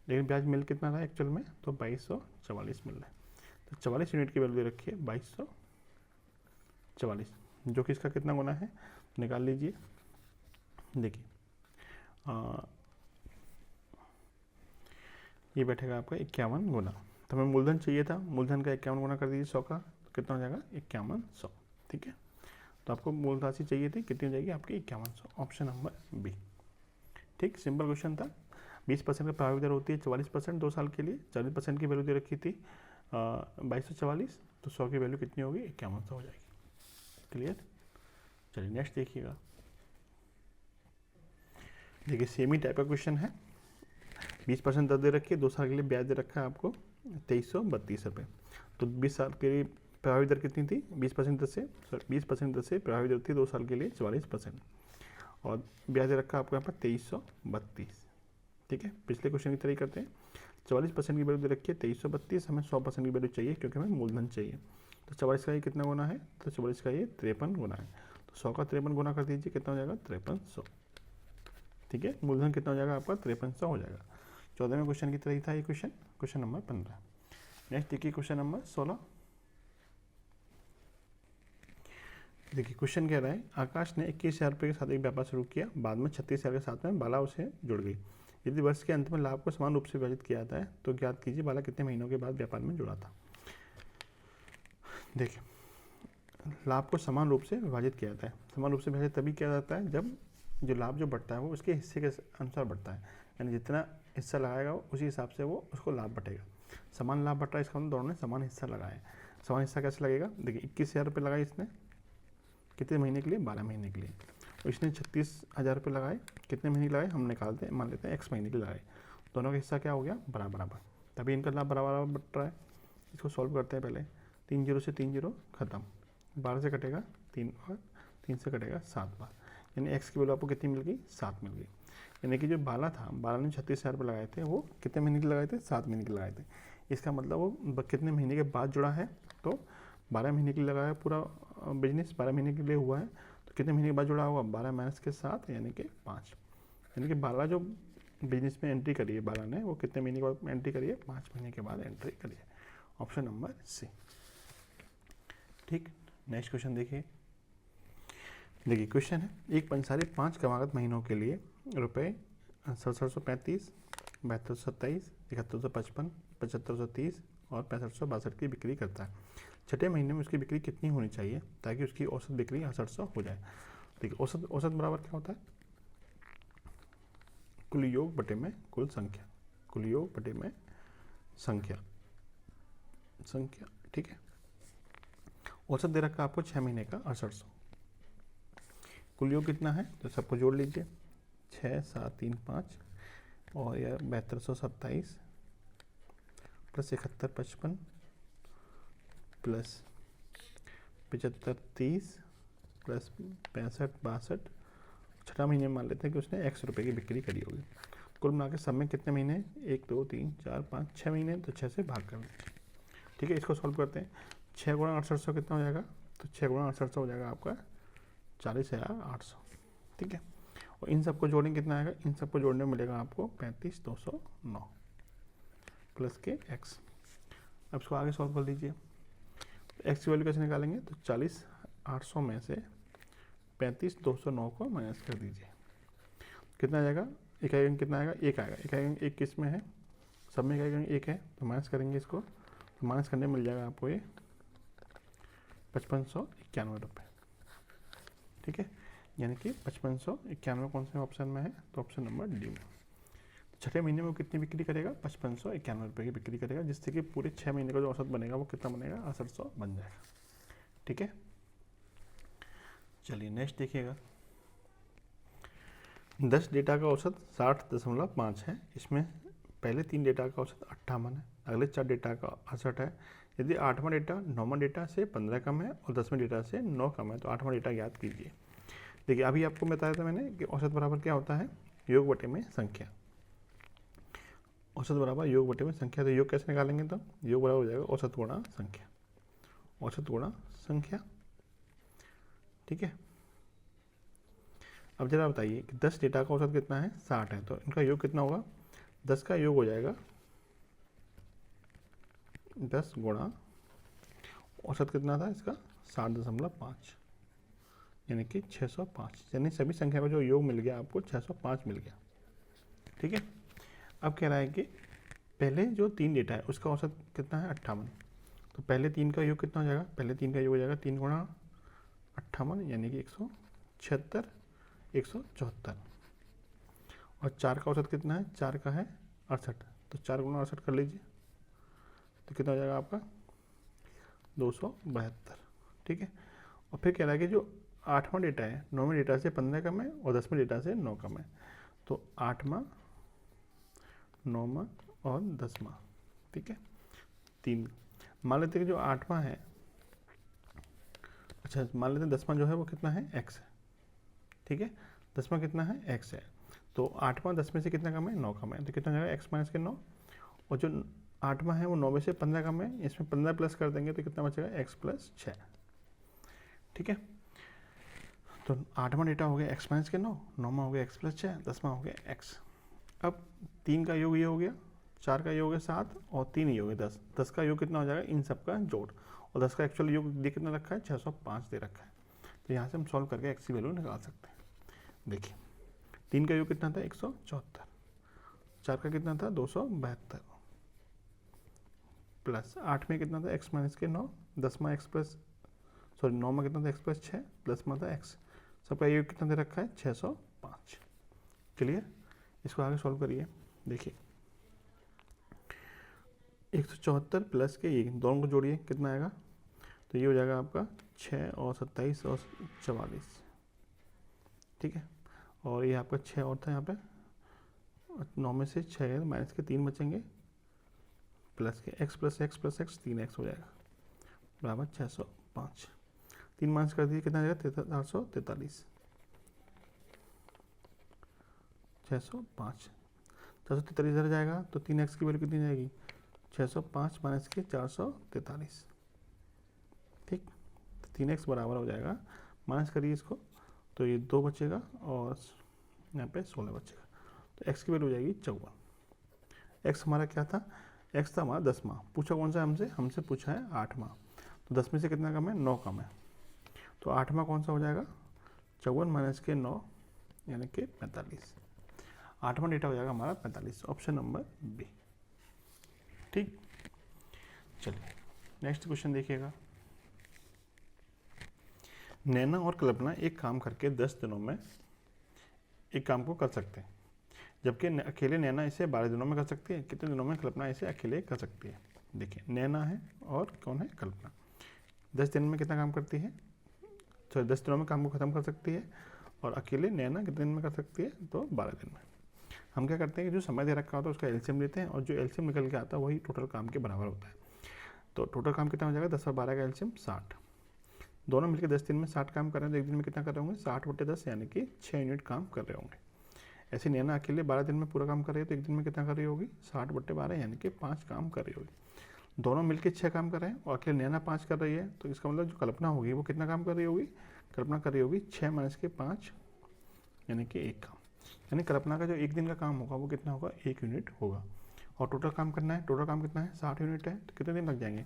लेकिन ब्याज मिल कितना रहा है एक्चुअल में, तो 2244 मिल रहा है। तो 44 यूनिट की वैल्यू दे रखी है 2244, जो कि इसका कितना गुना है निकाल लीजिए। देखिए ये बैठेगा आपका 51 गुना, तो हमें मूलधन चाहिए था, मूलधन का 51 गुना कर दीजिए 100 का, तो कितना हो जाएगा 5100, ठीक है। तो आपको मूल राशि चाहिए थी, कितनी हो जाएगी आपकी 5100, ऑप्शन नंबर बी, ठीक। सिंपल क्वेश्चन था। 20% का प्रभावी दर होती है 44% 2 साल के लिए, 40% की वैल्यू दे रखी थी 2244, तो 100 की वैल्यू कितनी होगी 5100 हो जाएगी, क्लियर। चलिए नेक्स्ट देखिएगा, देखिए सेम ही टाइप का क्वेश्चन है। 20% दर दे रखी है, 2 साल के लिए ब्याज दे रखा है आपको 2332 रुपये। तो 20 साल के लिए प्रभावी दर कितनी थी, 20% दर से 20% दर से प्रभावी दर थी 2 साल के लिए 44%, और ब्याज दे रखा है आपको यहाँ पर 2332, ठीक है। पिछले क्वेश्चन की तरह ही करते हैं, 44% की वैल्यू दे रखी है 2332, हमें 100% की वैल्यू चाहिए क्योंकि हमें मूलधन चाहिए। तो 44 का ये कितना गुना है, तो 44 का ये 53 गुना है, तो 100 का 53 गुना कर दीजिए, कितना हो जाएगा 5300, ठीक है। मूलधन कितना हो जाएगा आपका 5300 हो जाएगा। 14वें क्वेश्चन की तरह ही था ये क्वेश्चन, क्वेश्चन नंबर 15। नेक्स्ट देखिए क्वेश्चन नंबर 16। देखिए क्वेश्चन कह रहा है, आकाश ने 21,000 रुपये के साथ एक व्यापार शुरू किया, बाद में 36,000 के साथ में बाला उसे जुड़ गई। यदि वर्ष के अंत में लाभ को समान रूप से विभाजित किया जाता है तो ज्ञात कीजिए बाला कितने महीनों के बाद व्यापार में जुड़ा था। देखिए लाभ को समान रूप से विभाजित किया जाता है, समान रूप से विभाजित तभी किया जाता है जब जो लाभ जो बढ़ता है वो उसके हिस्से के अनुसार बढ़ता है, यानी जितना हिस्सा लगाएगा उसी हिसाब से वो उसको लाभ बढ़ेगा। समान लाभ बढ़ रहा है, इसका मतलब दोनों ने समान हिस्सा लगाया है। समान हिस्सा कैसे लगेगा, देखिए 21,000 रुपये लगाए इसने, कितने महीने के लिए, 12 महीने के लिए। और इसने 36,000 रुपये लगाए, कितने महीने लगाए हम निकालते हैं, मान लेते हैं x महीने के लगाए, दोनों का हिस्सा क्या हो गया बराबर बराबर, तभी इनका लाभ बराबर बढ़ रहा है। इसको सॉल्व करते हैं पहले, 3 जीरो से 3 जीरो खत्म, 12 से कटेगा 3 और 3 से कटेगा 7 बार, यानी x की वैल्यू आपको कितनी मिल गई 7 मिल गई। यानी कि जो बाला था, बाला ने 36,000 रुपये लगाए थे, वो कितने महीने के लगाए थे 7 महीने के लगाए थे। इसका मतलब वो कितने महीने के बाद जुड़ा है, तो 12 महीने के लिए लगाया, पूरा बिजनेस 12 महीने के लिए हुआ है, तो कितने महीने के बाद जुड़ा होगा 12 माइनस के 7 यानी कि 5। यानी कि बाला जो बिजनेस में एंट्री करी है बाला ने, वो कितने महीने के बाद एंट्री करी है, 5 महीने के बाद एंट्री करी है, ऑप्शन नंबर सी, ठीक। नेक्स्ट क्वेश्चन देखिए, देखिए क्वेश्चन है, एक पंसारी 5 क्रमागत महीनों के लिए रुपये 6735, 7227, 7155, 7530 और 6562 की बिक्री करता है। छठे महीने में उसकी बिक्री कितनी होनी चाहिए ताकि उसकी औसत बिक्री 6800 हो जाए। देखिए औसत बराबर क्या होता है, कुल योग बटे में कुल संख्या, कुल योग बटे में संख्या, ठीक है। औसत दे रखा आपको 6 महीने का 6800, कुल योग कितना है तो सबको जोड़ लीजिए, 6 7 3 5 और यह 7227 प्लस 71 55 प्लस 75 30 प्लस 65 62, छठा महीने में मान लेते हैं कि उसने x रुपये की बिक्री करी होगी। कुल मिला के सब में कितने महीने, 1 2 3 4 5 6 महीने, तो 6 से भाग कर दीजिए। ठीक है, इसको सॉल्व करते हैं। 6 गुणा 6800 कितना हो जाएगा, तो 6 गुणा 6800 हो जाएगा आपका 40,800। ठीक है, और इन सबको जोड़ेंगे कितना आएगा, इन सबको जोड़ने में मिलेगा आपको 35,209 प्लस के x। अब इसको आगे सॉल्व कर लीजिए। तो x की वैल्यू कैसे निकालेंगे, तो 40,800 में से 35,209 को माइनस कर दीजिए, कितना आ जाएगा, इकाई अंक कितना आएगा, 1 आएगा। इकाई अंक 1 किस में है, सब में इकाई अंक 1 है, तो माइनस करेंगे इसको, तो माइनस करने में मिल जाएगा आपको ये 5591 रुपये। ठीक है, यानी कि 5591 कौन से ऑप्शन में है, तो ऑप्शन नंबर डी में। छठे महीने में वो कितनी बिक्री करेगा, 5591 रुपये की बिक्री करेगा, जिससे कि पूरे 6 महीने का जो औसत बनेगा वो कितना बनेगा, 6800 बन जाएगा। ठीक है, चलिए नेक्स्ट देखिएगा। 10 डेटा का औसत 60.5 है। इसमें पहले 3 डेटा का औसत 58 है, अगले 4 डेटा का 68 है। यदि 8वां डेटा 9वां डेटा से 15 कम है और 10वें डेटा से 9 कम है तो 8वां डेटा ज्ञात कीजिए। देखिए अभी आपको बताया था मैंने कि औसत बराबर क्या होता है, योग बटे में संख्या। औसत बराबर योग बटे में संख्या, तो योग कैसे निकालेंगे, तो योग बराबर हो जाएगा औसत गुणा संख्या, औसत गुणा संख्या। ठीक है, अब जरा बताइए कि 10 डेटा का औसत कितना है, 60 है, तो इनका योग कितना होगा, 10 का योग हो जाएगा 10 गुणा औसत कितना था इसका 60.5 यानी कि 605, यानी सभी संख्या का जो योग मिल गया आपको 605 मिल गया। ठीक है, अब कह रहा है कि पहले जो 3 डेटा है उसका औसत कितना है 58, तो पहले 3 का योग कितना हो जाएगा, पहले 3 का योग हो जाएगा 3 गुणा 58 यानी कि 176 174, और 4 का औसत कितना है, 4 का है 68, तो 4 गुणा 68 कर लीजिए, तो कितना हो जाएगा आपका 272। ठीक है, और फिर कह रहा है कि जो 8वां डेटा है 9वें डेटा से 15 कम है और 10वें डेटा से 9 कम है, तो 8वां 9वां और 10वां। ठीक है, 3 मान लेते हैं कि जो 8वां है, अच्छा मान लेते हैं 10वां जो है वो कितना है x है। ठीक है, 10वां कितना है x है, तो 8वां 10 में से कितना कम है, 9 कम है, तो कितना जाएगा x माइनस के 9, और जो 8वां है वो 9 में से 15 कम है, इसमें 15 प्लस कर देंगे तो कितना बचेगा x प्लस 6। ठीक है, तो 8वां डेटा हो गया x माइनस के 9, 9वां हो गया x प्लस 6, 10वां हो गया x। अब 3 का योग ये हो गया, 4 का योग है 7 और 3 योग है 10, 10 का योग कितना हो जाएगा, इन सब का जोड़, और 10 का एक्चुअल योग दे कितना रखा है 605 दे रखा है, तो यहाँ से हम सॉल्व करके x की वैल्यू निकाल सकते हैं। देखिए 3 का योग कितना था 174, 4 का कितना था 272, प्लस 8 में कितना था x माइनस के 9, 10वां x प्लस 9 में कितना था x प्लस 6, 10वां था x, सबका योग कितना दे रखा है 605। क्लियर, इसको आगे सॉल्व करिए। देखिए 174 प्लस के ये दोनों को जोड़िए कितना आएगा, तो ये हो जाएगा आपका 6 और 27 और 44। ठीक है, और ये आपका 6 और था यहाँ पे, 9 में से 6 माइनस के 3 बचेंगे, प्लस के x plus x plus x 3x हो जाएगा बराबर 605। 3 माइनस कर दिए कितना जाएगा 443, 605, 443 इधर जाएगा तो 3x की वैल्यू कितनी जाएगी 605 माइनस के 443। ठीक, तो 3x बराबर हो जाएगा, माइनस करिए इसको, तो ये 2 बचेगा और यहाँ पे 16 बचेगा, तो x की वैल्यू हो जाएगी 54। x हमारा क्या था, x था हमारा 10वां, पूछा कौन सा हमसे पूछा है 8वां, तो 10 में से कितना कम है 9 कम है, तो 8वां कौन सा हो जाएगा 54 माइनस के 9 यानी कि 45, 8वां डेटा हो जाएगा हमारा 45, ऑप्शन नंबर बी। ठीक, चलिए नेक्स्ट क्वेश्चन देखिएगा। नैना और कल्पना एक काम करके 10 दिनों में एक काम को कर सकते हैं, जबकि अकेले नैना इसे 12 दिनों में कर सकती है। कितने दिनों में कल्पना इसे अकेले कर सकती है? देखिए नैना है और कौन है? कल्पना। 10 दिन में कितना काम करती है? तो 10 दिनों में काम को ख़त्म कर सकती है, और अकेले नैना कितने दिन में कर सकती है? तो 12 दिन में। हम क्या करते हैं कि जो समय दे रखा होता है उसका एलसीएम लेते हैं, और जो एलसीएम निकल के आता है वही टोटल काम के बराबर होता है। तो टोटल काम कितना हो जाएगा? 10 और 12 का एलसीएम 60। दोनों मिलकर 10 दिन में 60 काम कर रहे हैं, तो एक दिन में कितना कर रहे होंगे? 60/10 यानी कि 6 यूनिट काम कर रहे होंगे। ऐसे नैना अकेले 12 दिन में पूरा काम कर रही है, तो एक दिन में कितना कर रही होगी? 60/12 यानी कि 5 काम कर रही होगी। दोनों मिलकर 6 काम कर रहे हैं और अकेले नैना 5 कर रही है, तो इसका मतलब जो कल्पना होगी वो कितना काम कर रही होगी? कल्पना कर रही होगी 6 - 5 यानी कि 1 काम। यानी कल्पना का जो एक दिन का काम होगा वो कितना होगा? 1 यूनिट होगा। और टोटल काम करना है, टोटल काम कितना है? 60 यूनिट है, तो कितने दिन लग जाएंगे?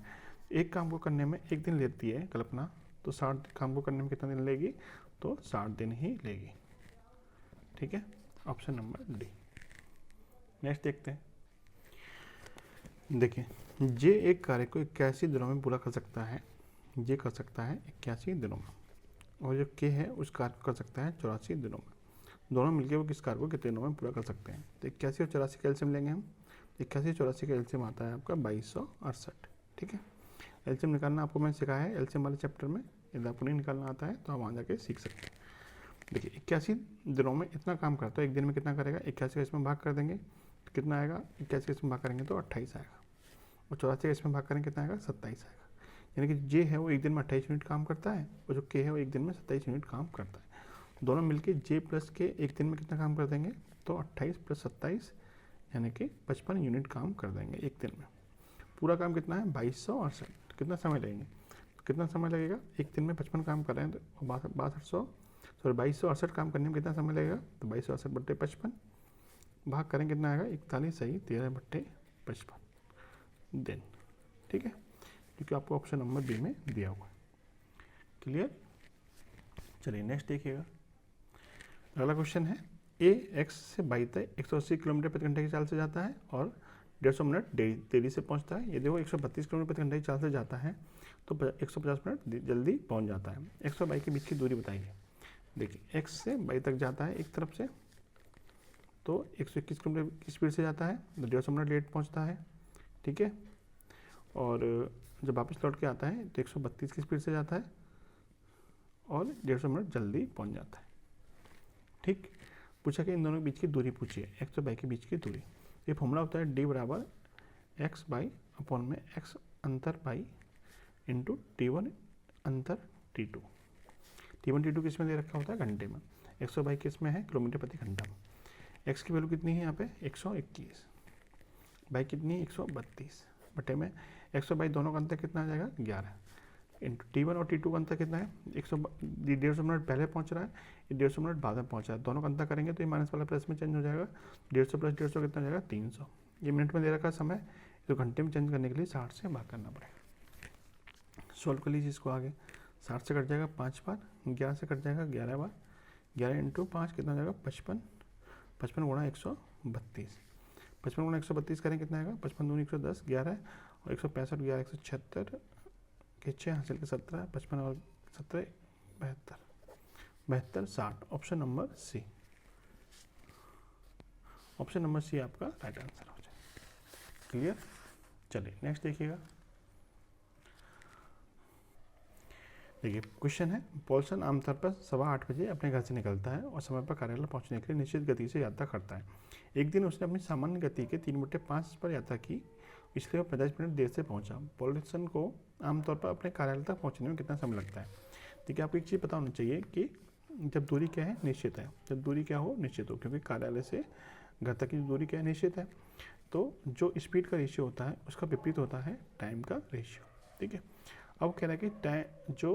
एक काम को करने में एक दिन लेती है कल्पना, तो 60 काम को करने में कितना दिन लेगी? तो 60 दिन ही लेगी। ठीक है, ऑप्शन नंबर डी। नेक्स्ट देखते हैं। देखिए जे एक कार्य को 81 दिनों में पूरा कर सकता है, जे कर सकता है 81 दिनों में, और जो के है उस कार्य को कर सकता है 84 दिनों में। दोनों मिलकर वो किस कार्य को कितने दिनों में पूरा कर सकते हैं? तो 81 और 84 का एलसीएम लेंगे हम। 81 84 का एलसीएम आता है आपका 2268। ठीक है, एलसीएम निकालना आपको मैंने सिखाया है एलसीएम वाले चैप्टर में। यदि आपको नहीं निकालना आता है तो आप वहाँ जाके सीख सकते हैं। देखिए 81 दिनों में इतना काम करता है, एक दिन में कितना करेगा? 81 का इसमें भाग कर देंगे तो कितना आएगा? 81 का इसमें भाग करेंगे तो 28 आएगा, और 84 का इसमें भाग करेंगे कितना आएगा? 27 आएगा। यानी कि जे है वो एक दिन में 28 यूनिट काम करता है, और जो के है वो एक दिन में 27 यूनिट काम करता है। दोनों मिलके जे प्लस के एक दिन में कितना काम कर देंगे? तो 28 + 27 यानी कि 55 यूनिट काम कर देंगे एक दिन में। पूरा काम कितना है? 2268। कितना समय लगेंगे? तो कितना समय लगेगा? एक दिन में 55 काम कर रहे हैं तो 2268 काम करने में कितना समय लगेगा? तो 2268/55 भाग करें कितना आएगा? 41 सही 13/55 दिन। ठीक है, क्योंकि आपको ऑप्शन नंबर बी में दिया हुआ है। क्लियर? चलिए नेक्स्ट देखिएगा। अगला क्वेश्चन है ए एक्स से बाई तक 180 किलोमीटर प्रति घंटे की चाल से जाता है और 150 मिनट देरी से पहुंचता है। ये देखो 132 किलोमीटर प्रति घंटे की चाल से जाता है तो 150 मिनट जल्दी पहुंच जाता है। एक्स और बाई के बीच की दूरी बताइए। देखिए एक्स से बाई तक जाता है एक तरफ से, तो 121 किलोमीटर की स्पीड से जाता है, तो 150 मिनट लेट पहुँचता है। ठीक है, और जब वापस लौट के आता है तो 132 की स्पीड से जाता है और 150 मिनट जल्दी पहुंच जाता है। ठीक, पूछा कि इन दोनों के बीच की दूरी पूछिए, एक्स और बाई के बीच की दूरी। ये फॉर्मूला होता है डी बराबर एक्स बाई अपॉन में एक्स अंतर बाई इंटू T1 अंतर T2। T1 T2 किस में दे रखा होता है? घंटे में। एक्स और बाई किस में है? किलोमीटर प्रति घंटा में। एक्स की वैल्यू कितनी है यहाँ पे? 121। बाई कितनी है? 132 बटे में एक्स और बाई दोनों का अंतर कितना आ जाएगा? 11 इंटू T1 और T2 का अंतर कितना है? 150 मिनट पहले पहुंच रहा है, ये 150 मिनट बाद में पहुंचा है। दोनों का अंतर करेंगे तो ये माइनस वाला प्लस में चेंज हो जाएगा। 150 + 150 कितना हो जाएगा? 300। ये मिनट में दे रखा समय, तो घंटे में चेंज करने के लिए 60 से भाग करना पड़ेगा। सॉल्व कर लीजिए इसको आगे। 60 से कट जाएगा 5 बार, 11 से कट जाएगा 11 बार, 11 × 5 कितना हो जाएगा? 55। 55 × 132, 55 × 132 करें कितना आएगा? 55 दूनी 110, 11 और 165, 11 176 के 6 हासिल के 17, 55 और 17 72, 72 60। Option number C, option number C आपका राइट आंसर हो जाए। क्लियर? चलिए नेक्स्ट देखिएगा। देखिए क्वेश्चन है, पॉल्सन आमतौर पर 8:15 बजे अपने घर से निकलता है और समय पर कार्यालय पहुंचने के लिए निश्चित गति से यात्रा करता है। एक दिन उसने अपनी सामान्य गति के 3/5 पर यात्रा की, इसलिए वह 50 मिनट देर से पहुंचा। पॉल्सन को आमतौर पर अपने कार्यालय तक पहुंचने में कितना समय लगता है? देखिए आपको एक चीज़ पता होनी चाहिए कि जब दूरी क्या है? निश्चित है। जब दूरी क्या हो? निश्चित हो, क्योंकि कार्यालय से घर तक की दूरी क्या है? निश्चित है। तो जो स्पीड का रेशियो होता है उसका विपरीत होता है टाइम का रेशियो। ठीक है, अब कह रहा है कि टाइम जो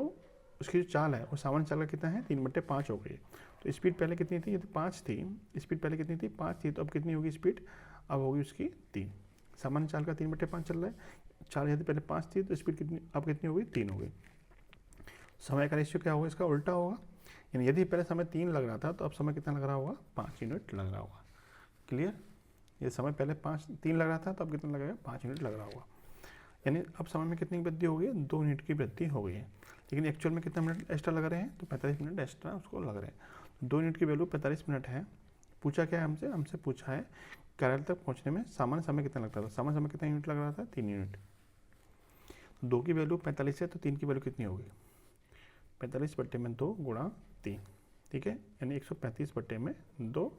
उसकी जो चाल है वो सामान्य चाल का कितना है? 3/5 हो गई। तो स्पीड पहले कितनी थी? ये तो 5 थी। स्पीड पहले कितनी थी? 5 थी। तो अब कितनी होगी स्पीड? अब होगी उसकी 3। सामान्य चाल का 3/5 चल रहा है। चाल यदि पहले 5 थी तो स्पीड कितनी अब कितनी हो गई? 3 हो गई। समय का रेशियो क्या होगा? इसका उल्टा होगा। यानी यदि पहले समय 3 लग रहा था तो अब समय कितना लग रहा होगा? 5 यूनिट लग रहा होगा। क्लियर? ये समय पहले 3 लग रहा था तो अब कितना लगेगा? 5 यूनिट लग रहा होगा। यानी अब समय में कितनी वृद्धि हो गई है, 2 यूनिट की वृद्धि हो गई है। लेकिन एक्चुअल में कितना मिनट एक्स्ट्रा लग रहे हैं, तो 45 मिनट एक्स्ट्रा उसको लग रहे हैं। 2 यूनिट की वैल्यू 45 मिनट है। पूछा क्या है हमसे पूछा है कार्यालय तक पहुंचने में सामान्य समय कितना लगता था। सामान्य समय कितना यूनिट लग रहा था, 3 यूनिट। 2 की वैल्यू 45 है तो 3 की वैल्यू कितनी होगी, 45/2 गुणा 3, ठीक है, यानी 135/2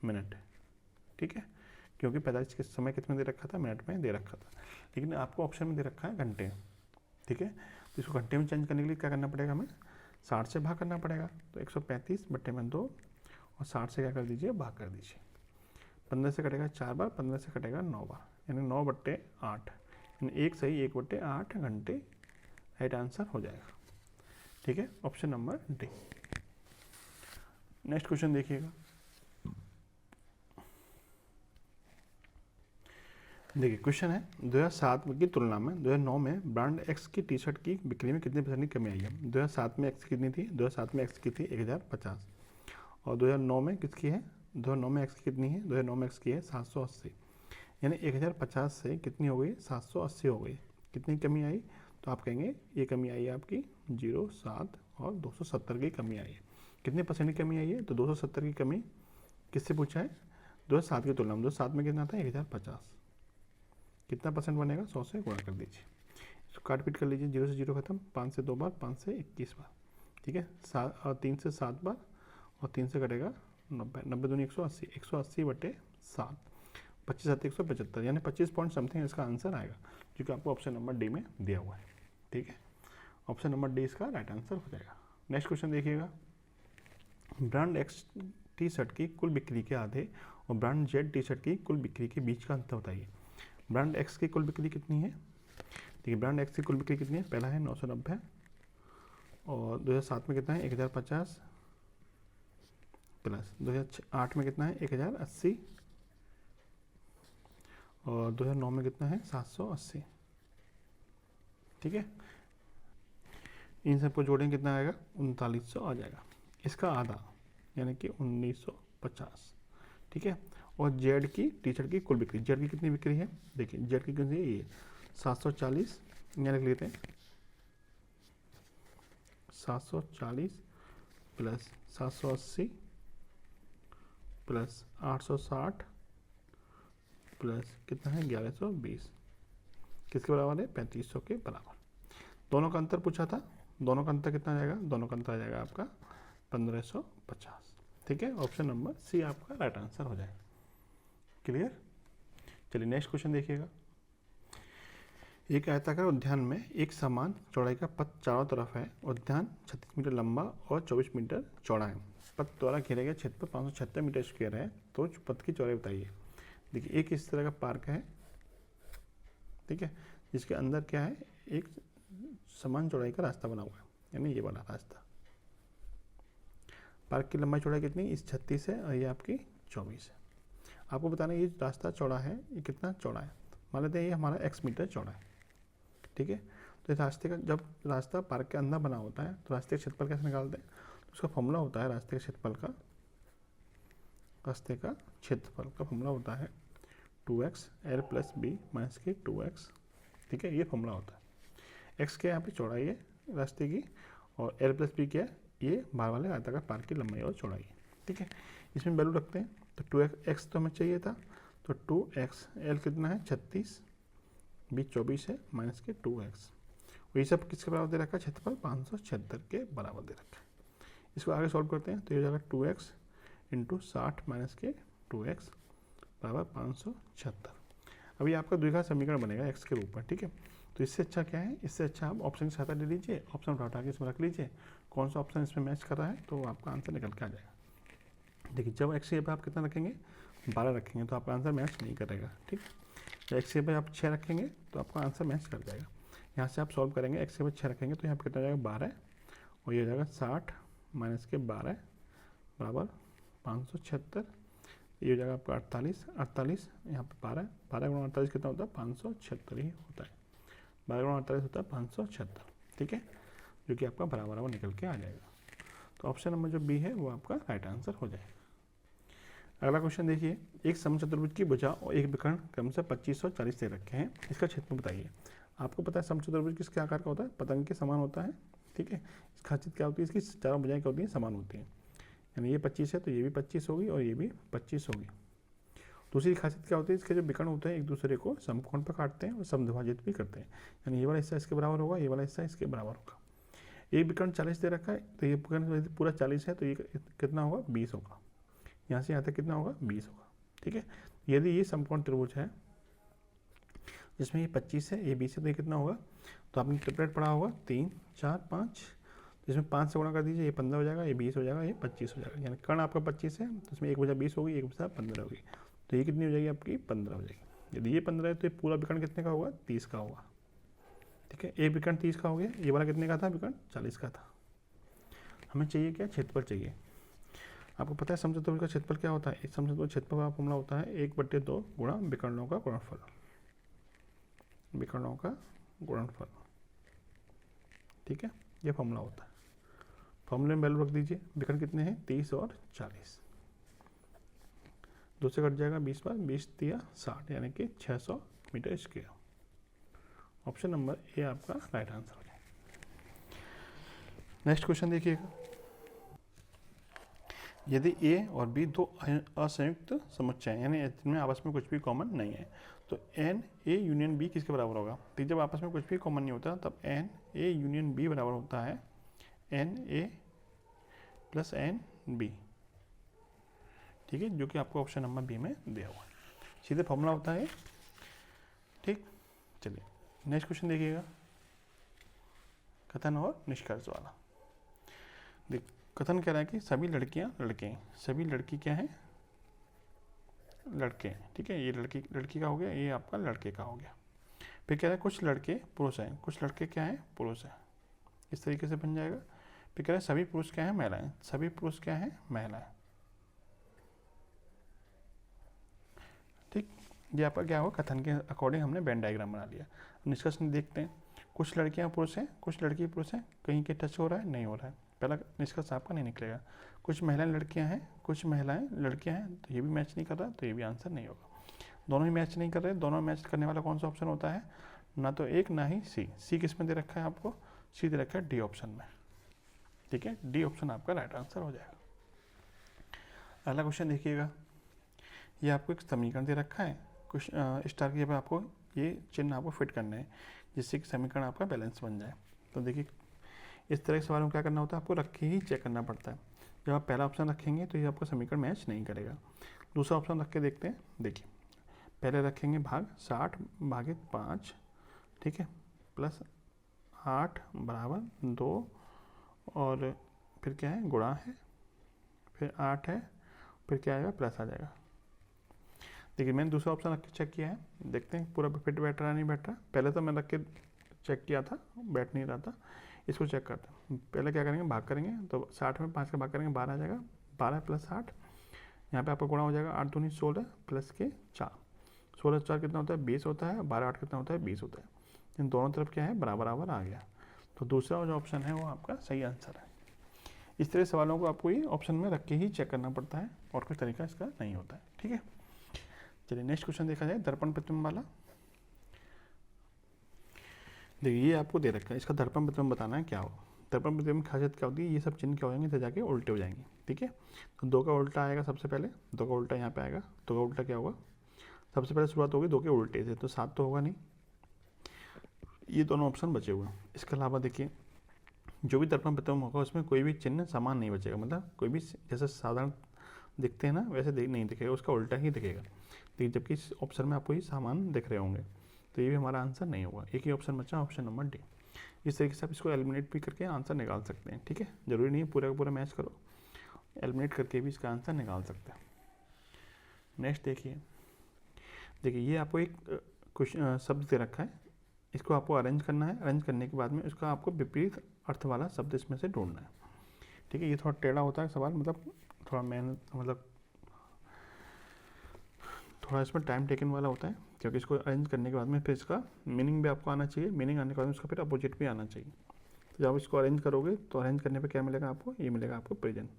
मिनट, ठीक है, क्योंकि 45 के समय कितने दे रखा था, मिनट में दे रखा था, लेकिन आपको ऑप्शन में दे रखा है घंटे, ठीक है। तो इसको घंटे में चेंज करने के लिए क्या करना पड़ेगा, हमें 60 से भाग करना पड़ेगा। तो 135/2 और 60 से क्या कर दीजिए, भाग कर दीजिए। 15 से कटेगा 4 बार, 15 से कटेगा 9 बार, यानी 9/8, यानी 1 सही 1/8 घंटे राइट आंसर हो जाएगा, ठीक है, option number D. Next question देखिएगा। देखिए क्वेश्चन है 2007 की तुलना में 2009 में ब्रांड एक्स की टी शर्ट की बिक्री में कितने % की कमी आई है। 2007 में एक्स कितनी थी, 2007 में एक्स की थी 1050, और 2009 में किसकी है, 2009 में एक्स की कितनी है, 2009 में एक्स की है 780, यानी 1050 से कितनी हो गई, 780 हो गई। कितनी कमी आई, तो आप कहेंगे ये कमी आई है आपकी 0.7 और 270 की कमी आई है। कितने % की कमी आई है, तो 270 की कमी किससे पूछा है, 2007 की तुलना में। 2007 में कितना था, 1050, कितना % बनेगा, 100 से गुणा कर दीजिए, इसको काट पीट कर लीजिए, 0 से 0 खत्म, 5 से 2 बार, 5 से 21 बार, ठीक है, 3 से 7 बार, और 3 से कटेगा 90, 90 दूनी 180, 180/7, 25 7 175, यानी 25 पॉइंट समथिंग इसका आंसर आएगा, जो कि आपको ऑप्शन नंबर डी में दिया हुआ है, ठीक है, ऑप्शन नंबर डी इसका राइट आंसर हो जाएगा। नेक्स्ट क्वेश्चन देखिएगा। ब्रांड एक्स टी शर्ट की कुल बिक्री के आधे और ब्रांड जेड टी शर्ट की कुल बिक्री के बीच का अंतर बताइए। ब्रांड एक्स की कुल बिक्री कितनी है, देखिए ब्रांड एक्स की कुल बिक्री कितनी है, पहला है 990, और 2007 में कितना है 1050, प्लस 2008 में कितना है 1080, और 2009 में कितना है 780, ठीक है, इन सबको जोड़ेंगे कितना आएगा, 3900 आ जाएगा, इसका आधा यानी कि 1950, ठीक है। और जेड की टी शर्ट की कुल बिक्री, जेड की कितनी बिक्री है, देखिए जेड की कितनी है, ये 740, यहाँ लिख लेते हैं 740 प्लस 780 प्लस 860 प्लस कितना है 1120, किसके बराबर है, 3500 के बराबर। दोनों का अंतर पूछा था, दोनों का अंतर कितना आ जाएगा, दोनों का अंतर आ जाएगा आपका 1550, ठीक है, ऑप्शन नंबर सी आपका राइट आंसर हो जाएगा। क्लियर। चलिए नेक्स्ट क्वेश्चन देखिएगा। एक आयताकार उद्यान में एक समान चौड़ाई का पथ चारों तरफ है। उद्यान 36 मीटर लंबा और 24 मीटर चौड़ा है। पथ द्वारा घेरे गए क्षेत्र 576 मीटर स्क्वायर है, तो पथ की चौड़ाई बताइए। देखिए एक इस तरह का पार्क है, ठीक है, जिसके अंदर क्या है, एक समान चौड़ाई का रास्ता बना हुआ है, यानी ये वाला रास्ता। पार्क की लंबाई चौड़ाई कितनी, इस 36 है और ये आपकी 24 है। आपको बताना ये रास्ता चौड़ा है, ये कितना चौड़ा है, मान लेते हैं ये हमारा x मीटर चौड़ा है, ठीक है। तो इस रास्ते का, जब रास्ता पार्क के अंदर बना होता है तो रास्ते का क्षेत्रफल कैसे निकालते हैं, तो उसका फॉर्मूला होता है रास्ते के क्षेत्रफल का, रास्ते का क्षेत्रफल का फॉर्मूला होता है 2x l plus B minus के 2x, ठीक है, ये फॉर्मूला होता है। x क्या यहाँ पे चौड़ाई है रास्ते की, और l प्लस बी क्या है, ये बाहर वाले आयताकार पार्क की लंबाई और चौड़ाई है, ठीक है। इसमें वैल्यू रखते हैं, तो 2x तो हमें चाहिए था, तो 2x, l कितना है 36, b 24 है, माइनस के 2x, और ये सब किसके बराबर दे रखा है, क्षेत्रफल 576 के बराबर दे रखा है। इसको आगे सॉल्व करते हैं, तो ये हो जाएगा 2x इंटू 60 माइनस के 2x बराबर 576। अभी आपका द्विघात समीकरण बनेगा x के रूप में, ठीक है। तो इससे अच्छा क्या है, इससे अच्छा आप ऑप्शन की सहायता ले लीजिए, ऑप्शन उठा के इसमें रख लीजिए, कौन सा ऑप्शन इसमें मैच कर रहा है, तो आपका आंसर निकल के आ जाएगा। देखिए जब x पे आप कितना रखेंगे, 12 रखेंगे, तो आपका आंसर मैच नहीं करेगा, ठीक। जब x पे आप 6 रखेंगे तो आपका आंसर मैच कर जाएगा। यहाँ से आप सॉल्व करेंगे, x पे 6 रखेंगे तो यहाँ पर कितना जाएगा 12, और ये हो जाएगा 60 माइनस के 12 बराबर 576, ये हो जाएगा आपका 48 यहाँ पे 12 गुणा 48 कितना होता है, 576 ही होता है, 12 गुणा 48 होता है 576, ठीक है, जो कि आपका बराबर निकल के आ जाएगा। तो ऑप्शन नंबर जो बी है वो आपका राइट आंसर हो जाएगा। अगला क्वेश्चन देखिए, एक समचतुर्भुज की भुजा और एक विकर्ण क्रम से 25 और 40 दे रखे हैं, इसका क्षेत्रफल बताइए। आपको पता है समचतुर्भुज किसके आकार का होता है, पतंग के समान होता है, ठीक है। इस खासियत क्या होती है, इसकी चारों भुजाएं क्या होती हैं, समान होती हैं, यानी ये 25 है तो ये भी 25 होगी और ये भी 25 होगी। दूसरी खासियत क्या होती है, इसके जो विकर्ण होते हैं एक दूसरे को समकोण पर काटते हैं और समद्विभाजित भी करते हैं, यानी ये वाला हिस्सा इसके बराबर होगा, ये वाला हिस्सा इसके बराबर होगा। एक विकर्ण 40 दे रखा है तो ये विकर्ण पूरा 40 है तो ये कितना होगा, 20 होगा। यहाँ से यहाँ तक कितना होगा, 20 होगा, ठीक है। यदि ये समकोण त्रिभुज है जिसमें ये 25 है, ये 20 है, तो ये कितना होगा, तो आपने ट्रिपलेट पढ़ा होगा 3 4 5, इसमें 5 से गुणा कर दीजिए, ये 15 हो जाएगा, ये 20 हो जाएगा, ये 25 हो जाएगा। यानी कर्ण आपका 25 है तो इसमें एक वजह 20 होगी, एक वजह 15 होगी, तो ये कितनी हो जाएगी आपकी, 15 हो जाएगी। यदि ये 15 है तो ये पूरा विकर्ण कितने का होगा, 30 का होगा, ठीक है। एक विकर्ण 30 का हो गया, ये वाला कितने का था, विकर्ण 40 का था। हमें चाहिए क्या, क्षेत्रफल चाहिए। आपको पता है समचतुर्भुज का क्षेत्रफल क्या होता है, एक समचतुर्भुज क्षेत्रफल का फॉर्मूला होता है 1/2 गुणा विकर्णों का गुणनफल, विकर्णों का गुणनफल, ठीक है, ये फॉर्मूला होता है। फॉर्मूले में वैल्यू रख दीजिए, विकर्ण कितने हैं, 30 और 40, 2 से कट जाएगा 20 बार, 20 दिया 60, यानी कि 600 metre square. Option number A आपका राइट आंसर हो जाएगा। नेक्स्ट क्वेश्चन देखिएगा, यदि ए और बी दो असंयुक्त समुच्चय यानी जिनमें आपस में कुछ भी कॉमन नहीं है तो एन ए यूनियन बी किसके बराबर होगा। तो जब आपस में कुछ भी कॉमन नहीं होता तब एन ए यूनियन बी बराबर होता है n A plus n B, ठीक है, जो कि आपको ऑप्शन नंबर बी में दिया हुआ है, सीधे फॉर्मूला होता है, ठीक। चलिए नेक्स्ट क्वेश्चन देखिएगा, कथन और निष्कर्ष वाला। देख कथन कह रहा है कि सभी लड़कियां लड़के हैं, सभी लड़की क्या है, लड़के हैं, ठीक है, ये लड़की का हो गया, ये आपका लड़के का हो गया। फिर कह रहा है कुछ लड़के पुरुष हैं, कुछ लड़के क्या हैं, पुरुष हैं, इस तरीके से बन जाएगा। फिर कह रहा है सभी पुरुष क्या हैं, महिलाएं, सभी पुरुष क्या हैं, महिलाएं, ठीक। ये आपका क्या होगा, कथन के अकॉर्डिंग हमने वेन डायग्राम बना लिया। निष्कर्ष देखते हैं, कुछ लड़कियां पुरुष हैं, कुछ लड़की पुरुष हैं, कहीं के टच हो रहा है, नहीं हो रहा है, पहला निष्कर्ष आपका नहीं निकलेगा। कुछ महिलाएं लड़कियां हैं, कुछ महिलाएं लड़कियां हैं, तो ये भी मैच नहीं कर रहा, तो ये भी आंसर नहीं होगा। दोनों ही मैच नहीं कर रहे, दोनों मैच करने वाला कौन सा ऑप्शन होता है, ना तो एक ना ही सी। सी किस में दे रखा है आपको, सी दे रखा है डी ऑप्शन में, ठीक है, डी ऑप्शन आपका राइट आंसर हो जाएगा। अगला क्वेश्चन देखिएगा, ये आपको एक समीकरण दे रखा है, कुछ स्टार की जगह आपको ये चिन्ह आपको फिट करना है जिससे कि समीकरण आपका बैलेंस बन जाए। तो देखिए इस तरह के सवाल में क्या करना होता है, आपको रख के ही चेक करना पड़ता है। जब आप पहला ऑप्शन रखेंगे तो ये आपका समीकरण मैच नहीं करेगा। दूसरा ऑप्शन रख के देखते हैं, देखिए पहले रखेंगे भाग 60 भागित 5, ठीक है, प्लस 8 बराबर 2 और फिर क्या है, गुणा है, फिर 8 है, फिर क्या आएगा, प्लस आ जाएगा। देखिए मैंने दूसरा ऑप्शन रख के चेक किया है, देखते हैं पूरा फिट बैठ रहा है नहीं बैठ रहा। पहले तो मैं रख के चेक किया था, बैठ नहीं रहा था, इसको चेक करते हैं। पहले क्या करेंगे, भाग करेंगे, तो 60 में 5 का भाग करेंगे 12 आ जाएगा, 12 प्लस 8, यहाँ पे आपका गुणा हो जाएगा, 8 दूनी 16 प्लस के 4, 16 4 कितना होता है, 20 होता है, 12 8 कितना होता है, 20 होता है। इन दोनों तरफ क्या है, बराबर बराबर आ गया, तो दूसरा जो ऑप्शन है वो आपका सही आंसर है। इस तरह सवालों को आपको ये ऑप्शन में रख के ही चेक करना पड़ता है और कोई तरीका इसका नहीं होता है, ठीक है। चलिए नेक्स्ट क्वेश्चन देखा जाए, दर्पण प्रतिबिंब वाला। देखिए ये आपको दे रखा है, इसका दर्पण प्रतिबिंब बताना है क्या हो। दर्पण प्रतिबिंब की खासियत क्या होती है, ये सब चिन्ह क्या हो जाएंगे, तो जाके उल्टे हो जाएंगे, ठीक है। तो 2 का उल्टा आएगा सबसे पहले, 2 का उल्टा यहाँ पे आएगा, 2 का उल्टा क्या होगा, सबसे पहले शुरुआत होगी 2 के उल्टे से, तो 7 तो होगा नहीं, ये दोनों ऑप्शन बचे हुए हैं। इसके अलावा देखिए जो भी दर्पण प्रतिबिंब होगा उसमें कोई भी चिन्ह समान नहीं बचेगा, मतलब कोई भी जैसे साधारण दिखते हैं ना वैसे नहीं दिखेगा, उसका उल्टा ही दिखेगा, ठीक, जबकि इस ऑप्शन में आपको ये सामान दिख रहे होंगे, तो ये भी हमारा आंसर नहीं होगा। एक ही ऑप्शन बचा, ऑप्शन नंबर डी। इस तरीके से आप इसको एलिमिनेट भी करके आंसर निकाल सकते हैं, ठीक है, जरूरी नहीं है पूरा का पूरा मैच करो, एलिमिनेट करके भी इसका आंसर निकाल सकते हैं। नेक्स्ट देखिए, ये आपको एक कुछ शब्द दे रखा है, इसको आपको अरेंज करना है, अरेंज करने के बाद में उसका आपको विपरीत अर्थ वाला शब्द इसमें से ढूंढना है, ठीक है। ये थोड़ा टेढ़ा होता है सवाल, मतलब थोड़ा मेहनत, मतलब थोड़ा इसमें टाइम टेकन वाला होता है, क्योंकि इसको अरेंज करने के बाद में फिर इसका मीनिंग भी आपको आना चाहिए, मीनिंग आने के बाद में उसका फिर अपोजिट भी आना चाहिए। तो जब इसको अरेंज करोगे तो अरेंज करने पे क्या मिलेगा आपको, ये मिलेगा आपको प्रेजेंट,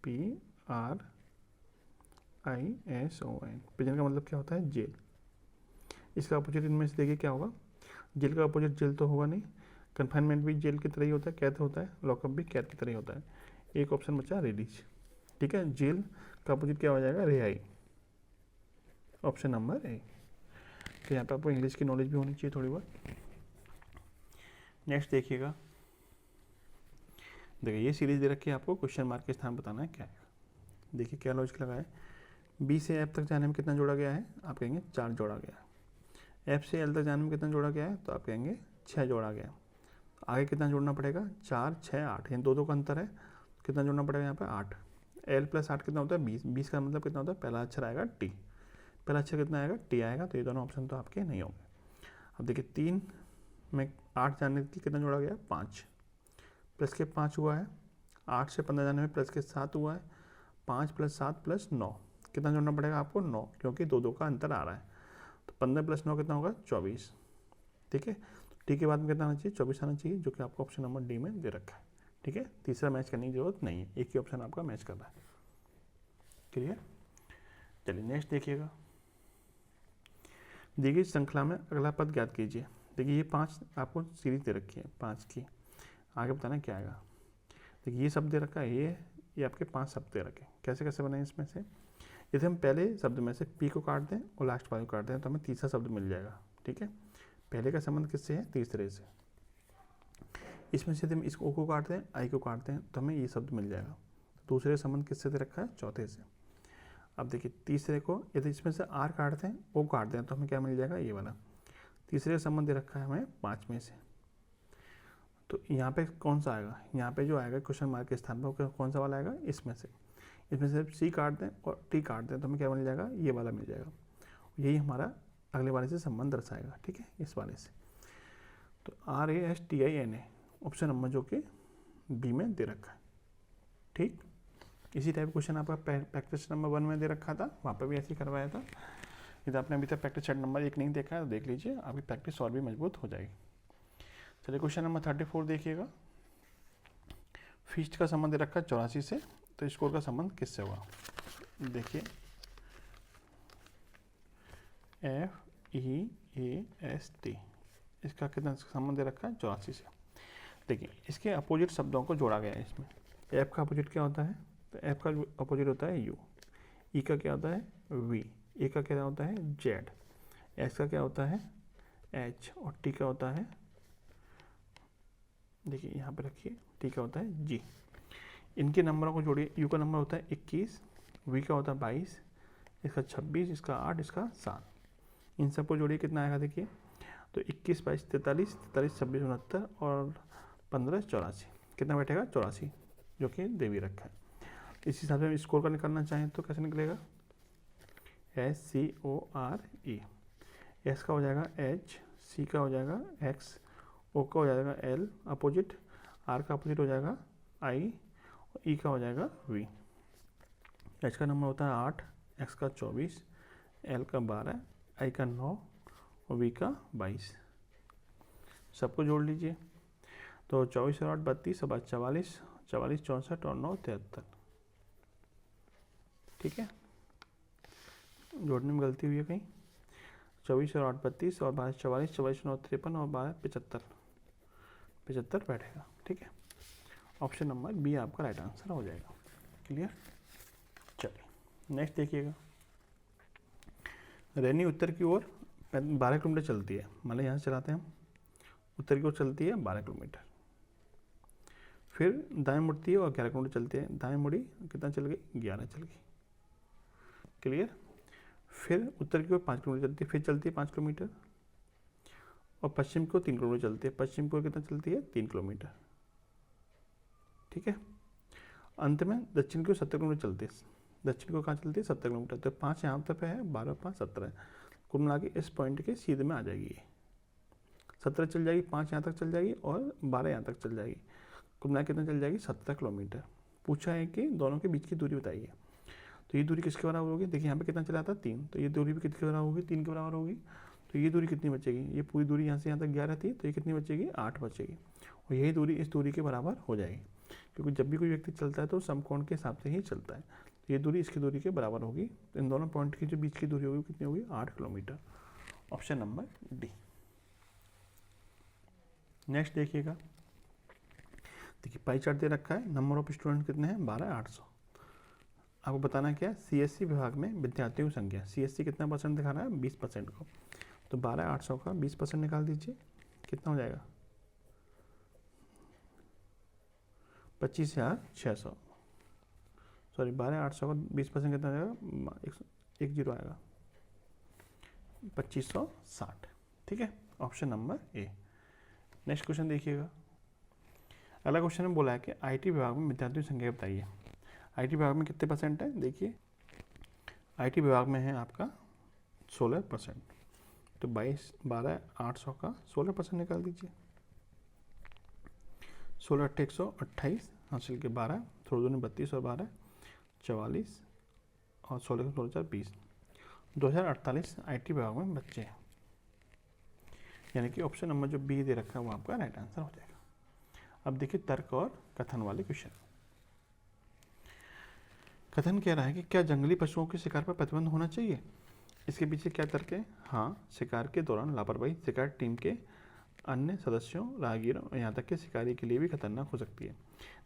PRISON। प्रेजेंट का मतलब क्या होता है, जेल। इसका अपोजिट इनमें से देखिए क्या होगा, जेल का अपोजिट जेल तो होगा नहीं, कन्फाइनमेंट भी जेल की तरह ही होता है, कैद होता है, लॉकअप भी कैद की तरह ही होता है। एक ऑप्शन बचा रिलीज। ठीक है, जेल का अपोजिट क्या हो जाएगा, रिहाई, ऑप्शन नंबर ए। तो यहाँ पे आपको इंग्लिश की नॉलेज भी होनी चाहिए थोड़ी बहुत। नेक्स्ट देखिएगा, देखिए ये सीरीज दे रखी है आपको, क्वेश्चन मार्क के स्थान बताना है क्या है। देखिए क्या लॉजिक लगा है, बी से एफ तक जाने में कितना जोड़ा गया है, आप कहेंगे 4 जोड़ा गया है। एफ से एल तक जाने में कितना जोड़ा गया है, तो आप कहेंगे 6 जोड़ा गया। आगे कितना जोड़ना पड़ेगा, 4 6 8, यानी 2 का अंतर है, कितना जोड़ना पड़ेगा यहाँ पे 8। एल प्लस 8 कितना होता है 20, 20 का मतलब कितना होता है, पहला अक्षर आएगा टी, पहला अक्षर कितना आएगा टी आएगा, तो ये दोनों ऑप्शन तो आपके नहीं होंगे। अब देखिए 3 में 8 जाने के कितना जोड़ा गया, 5 प्लस के 5 हुआ है, 8 से 15 जाने में प्लस के 7 हुआ है, 5 + 7 + 9, कितना जोड़ना पड़ेगा आपको 9, क्योंकि 2 का अंतर आ रहा है, तो 15 + 9 कितना होगा 24। ठीक है, टी के बाद में कितना आना चाहिए 24 आना चाहिए, जो कि आपको ऑप्शन नंबर डी में दे रखा है। ठीक है, तीसरा मैच करने की जरूरत नहीं है, एक ही ऑप्शन आपका मैच कर रहा है। क्लियर, चलिए नेक्स्ट देखिएगा, दी गई श्रृंखला में अगला पद ज्ञात कीजिए। देखिए ये 5 आपको सीरीज दे रखी है 5 की, आगे बताना क्या आएगा। देखिए ये शब्द दे रखा है, ये आपके 5 शब्द दे रखे हैं, कैसे कैसे बनाए इसमें से। यदि हम पहले शब्द में से पी को काट दें और लास्ट वाले को काट दें तो हमें तीसरा शब्द मिल जाएगा। ठीक है, पहले का संबंध किससे है, तीसरे से। इसमें से यदि हम इस ओ को काटते हैं, आई को काटते हैं तो हमें ये शब्द मिल जाएगा। दूसरे संबंध किससे दे रखा है, चौथे से। अब देखिए तीसरे को यदि इसमें से आर काटते हैं, ओ काट दें तो हमें क्या मिल जाएगा, ये वाला। तीसरे का संबंध दे रखा है हमें 5 में से, तो यहाँ पे कौन सा आएगा, यहाँ पे जो आएगा क्वेश्चन मार्क के स्थान पर कौन सा वाला आएगा, इसमें से सी काट दें और टी काट दें तो हमें क्या मिल जाएगा, ये वाला मिल जाएगा। यही हमारा अगले वाले से संबंध दर्शाएगा। ठीक है, इस वाले से, तो RASTINA ऑप्शन नंबर जो कि बी में दे रखा है। ठीक, इसी टाइप क्वेश्चन आपका प्रैक्टिस नंबर 1 में दे रखा था, वहाँ पर भी ऐसे ही करवाया था। यदि आपने अभी तक प्रैक्टिस सेट नंबर 1 नहीं देखा है तो देख लीजिए, आपकी प्रैक्टिस और भी मजबूत हो जाएगी। चलिए क्वेश्चन नंबर 34 देखिएगा, फीस्ट का संबंध दे रखा है 84 से, तो स्कोर का संबंध किससे हुआ। देखिए FEAST, इसका कितना संबंध दे रखा है 84 से। देखिए इसके अपोजिट शब्दों को जोड़ा गया है इसमें। एफ का अपोजिट क्या होता है, तो एफ का अपोजिट होता है यू, ई का क्या होता है वी, ए का क्या होता है जेड, एस का क्या होता है एच, और टी का होता है, देखिए यहाँ पे रखिए, टी का होता है जी। इनके नंबरों को जोड़िए, यू का नंबर होता है 21, वी का होता है 22, इसका 26, इसका 8, इसका 7। इन सबको जोड़िए कितना आएगा देखिए, तो 21 22 43, 43 26 69 और 15 84, कितना बैठेगा 84, जो कि दे भी रखा है। इस हिसाब से हम स्कोर का निकालना चाहें तो कैसे निकलेगा, SCORE, एस का हो जाएगा H, सी का हो जाएगा X, ओ का हो जाएगा L अपोजिट, आर का अपोजिट हो जाएगा I, ई का हो जाएगा V। एच का नंबर होता है 8, एक्स का 24, एल का 12, आई का 9 और वी का 22। सबको जोड़ लीजिए, तो 24 और 8 32, अब 44, 44 64 और 9 73। ठीक है, जोड़ने में गलती हुई है कहीं, 24 और 8 32 और 22 44, 44 9 53 और 12 75, 75 बैठेगा। ठीक है, ऑप्शन नंबर बी आपका राइट आंसर हो जाएगा। क्लियर, चलिए नेक्स्ट देखिएगा, रैनी उत्तर की ओर 12 किलोमीटर चलती है, मान लीजिए यहाँ से चलाते हैं हम, उत्तर की ओर चलती है 12 किलोमीटर, फिर दाएं मुड़ती है और 11 किलोमीटर चलती है, दाएं मुड़ी कितना चल गई 11 चल गई। क्लियर, फिर उत्तर की ओर 5 किलोमीटर चलती है, फिर चलती है 5 किलोमीटर, और पश्चिम की ओर 3 किलोमीटर चलती है, पश्चिम की ओर कितना चलती है 3 किलोमीटर। ठीक है, अंत में दक्षिण की ओर 70 किलोमीटर चलती है, दक्षिण को कहाँ चलती है 70 किलोमीटर, तो 5 यहाँ तक है, 12 5 17, कुल मिला के इस पॉइंट के सीधे में आ जाएगी, ये 17 चल जाएगी, 5 यहाँ तक चल जाएगी और 12 यहाँ तक चल जाएगी, कुल मिला कितना चल जाएगी 17 किलोमीटर। पूछा है कि दोनों के बीच की दूरी बताइए, तो ये दूरी किसके बराबर होगी, देखिए यहाँ पे कितना चला था 3, तो ये दूरी भी किसके बराबर होगी 3 के बराबर होगी, तो ये दूरी कितनी बचेगी, ये पूरी दूरी यहाँ से यहाँ तक 11 थी, तो ये कितनी बचेगी 8 बचेगी, और यही दूरी इस दूरी के बराबर हो जाएगी, क्योंकि जब भी कोई व्यक्ति चलता है तो समकोण के हिसाब से ही चलता है, तो ये दूरी इसकी दूरी के बराबर होगी, तो इन दोनों पॉइंट की जो बीच की दूरी होगी कितनी होगी 8 kilometre. Option number D. Next देखिएगा, देखिए पाई चार्ट दे रखा है, नंबर ऑफ स्टूडेंट कितने हैं 12,800। आपको बताना क्या है, सीएससी विभाग में विद्यार्थियों की संख्या, सीएससी कितना परसेंट दिखा रहा है 20% को, तो 12,800 का 20% निकाल दीजिए, कितना हो जाएगा 25,600, सॉरी 12,800 का 20% कितना हो जाएगा, एक जीरो आएगा 2560। ठीक है, ऑप्शन नंबर ए। नेक्स्ट क्वेश्चन देखिएगा, अगला क्वेश्चन में बोला है कि आईटी विभाग में विद्यार्थियों की संख्या बताइए। आईटी विभाग में कितने परसेंट है, देखिए आईटी विभाग में है आपका 16%, तो 12,800 का 16% निकाल दीजिए, 16 अट्ठे 128 हासिल के 12, थोड़ा दूनी 32 और 12 44 और 16 के 2020, 2048 आईटी विभाग में बच्चे हैं, यानी कि ऑप्शन नंबर जो बी दे रखा है वो आपका राइट आंसर हो जाएगा। अब देखिए तर्क और कथन वाले क्वेश्चन। कथन कह रहा है कि क्या जंगली पशुओं के शिकार पर प्रतिबंध होना चाहिए, इसके पीछे क्या तर्क है। हाँ, शिकार के दौरान लापरवाही शिकार टीम के अन्य सदस्यों, राहगीरों और यहाँ तक कि शिकारी के लिए भी खतरनाक हो सकती है।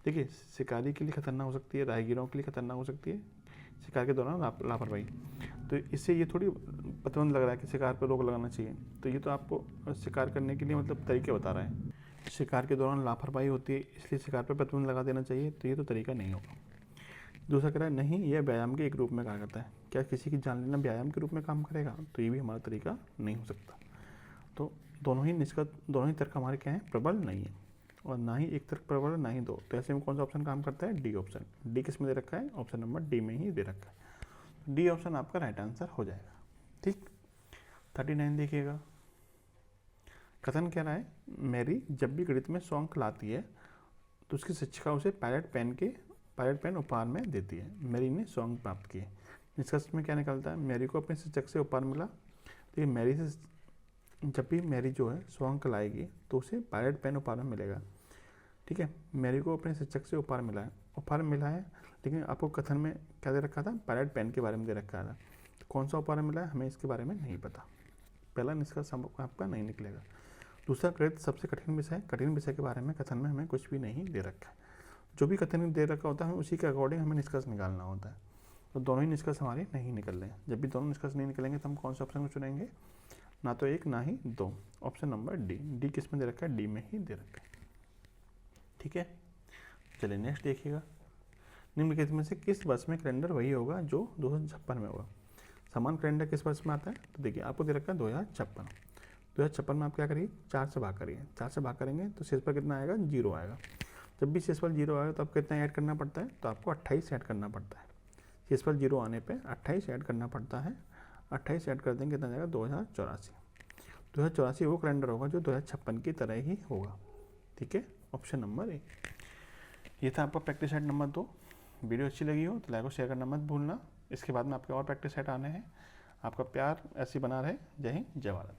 देखिए शिकारी के लिए खतरनाक हो सकती है, राहगीरों के लिए खतरनाक हो सकती है, शिकार के दौरान लापरवाही, तो इससे ये थोड़ी प्रतिबंध लग रहा है कि शिकार पर रोक लगाना चाहिए, तो ये तो आपको शिकार करने के लिए मतलब तरीके बता रहा है। शिकार के दौरान लापरवाही होती है इसलिए शिकार पर प्रतिबंध लगा देना चाहिए, तो ये तो तरीका नहीं होगा। दूसरा कह रहा है नहीं, यह व्यायाम के एक रूप में कहा करता है, क्या किसी की जान लेना व्यायाम के रूप में काम करेगा, तो ये भी हमारा तरीका नहीं हो सकता। तो दोनों ही तर्क हमारे क्या हैं, प्रबल नहीं है, और ना ही एक तर्क प्रबल है ना ही दो, तो ऐसे में कौन सा ऑप्शन काम करता है, डी ऑप्शन। डी किस में दे रखा है, ऑप्शन नंबर डी में ही दे रखा है, डी ऑप्शन आपका राइट आंसर हो जाएगा। ठीक, 39 देखिएगा, कथन कह रहा है मैरी जब भी गणित में 100 अंक लाती है तो उसकी शिक्षिका उसे पायलट पेन उपहार में देती है। मैरी ने 100 अंक प्राप्त किए, निष्कर्ष में क्या निकलता है, मैरी को अपने शिक्षक से उपहार मिला, तो ये मैरी से जब भी मैरी जो है 100 अंक लाएगी तो उसे पायलट पेन उपहार में मिलेगा। ठीक है, मैरी को अपने शिक्षक से उपहार मिला है, लेकिन आपको कथन में क्या दे रखा था, पायलट पेन के बारे में दे रखा था, तो कौन सा उपहार मिला है हमें इसके बारे में नहीं पता, पहला निष्कर्ष आपका नहीं निकलेगा। दूसरा, गणित सबसे कठिन विषय के बारे में कथन में हमें कुछ भी नहीं दे रखा है, जो भी कथन दे रखा होता है उसी के अकॉर्डिंग हमें निष्कर्ष निकालना होता है, तो दोनों ही निष्कर्ष हमारे नहीं निकल रहे हैं। जब भी दोनों निष्कर्ष नहीं निकलेंगे तो हम कौन से ऑप्शन को चुनेंगे, ना तो एक ना ही दो, ऑप्शन नंबर डी किस में दे रखा है, डी में ही दे रखा है। ठीक है, चलिए नेक्स्ट देखिएगा, निम्नलिखित में से किस वर्ष में कैलेंडर वही होगा जो 2056 में होगा। समान कैलेंडर किस वर्ष में आता है, तो देखिए आपको दे रखा है 2056 में आप क्या करिए, 4 से भाग करिए, 4 से भाग करेंगे तो शेष पर कितना आएगा, 0 आएगा। जब भी शेष पर 0 आएगा तो आपको कितना ऐड करना पड़ता है, तो आपको 28 ऐड करना पड़ता है, शेष पर 0 आने पे 28 ऐड करना पड़ता है, 28 ऐड कर देंगे कितना जाएगा 2084 वो कैलेंडर होगा जो 2056 की तरह ही होगा। ठीक है, ऑप्शन नंबर ए। ये था आपका प्रैक्टिस सेट नंबर 2। वीडियो अच्छी लगी हो तो लाइक और शेयर करना मत भूलना, इसके बाद में आपके और प्रैक्टिस सेट आने हैं। आपका प्यार ऐसे बना रहे। जय हिंद, जय भारत।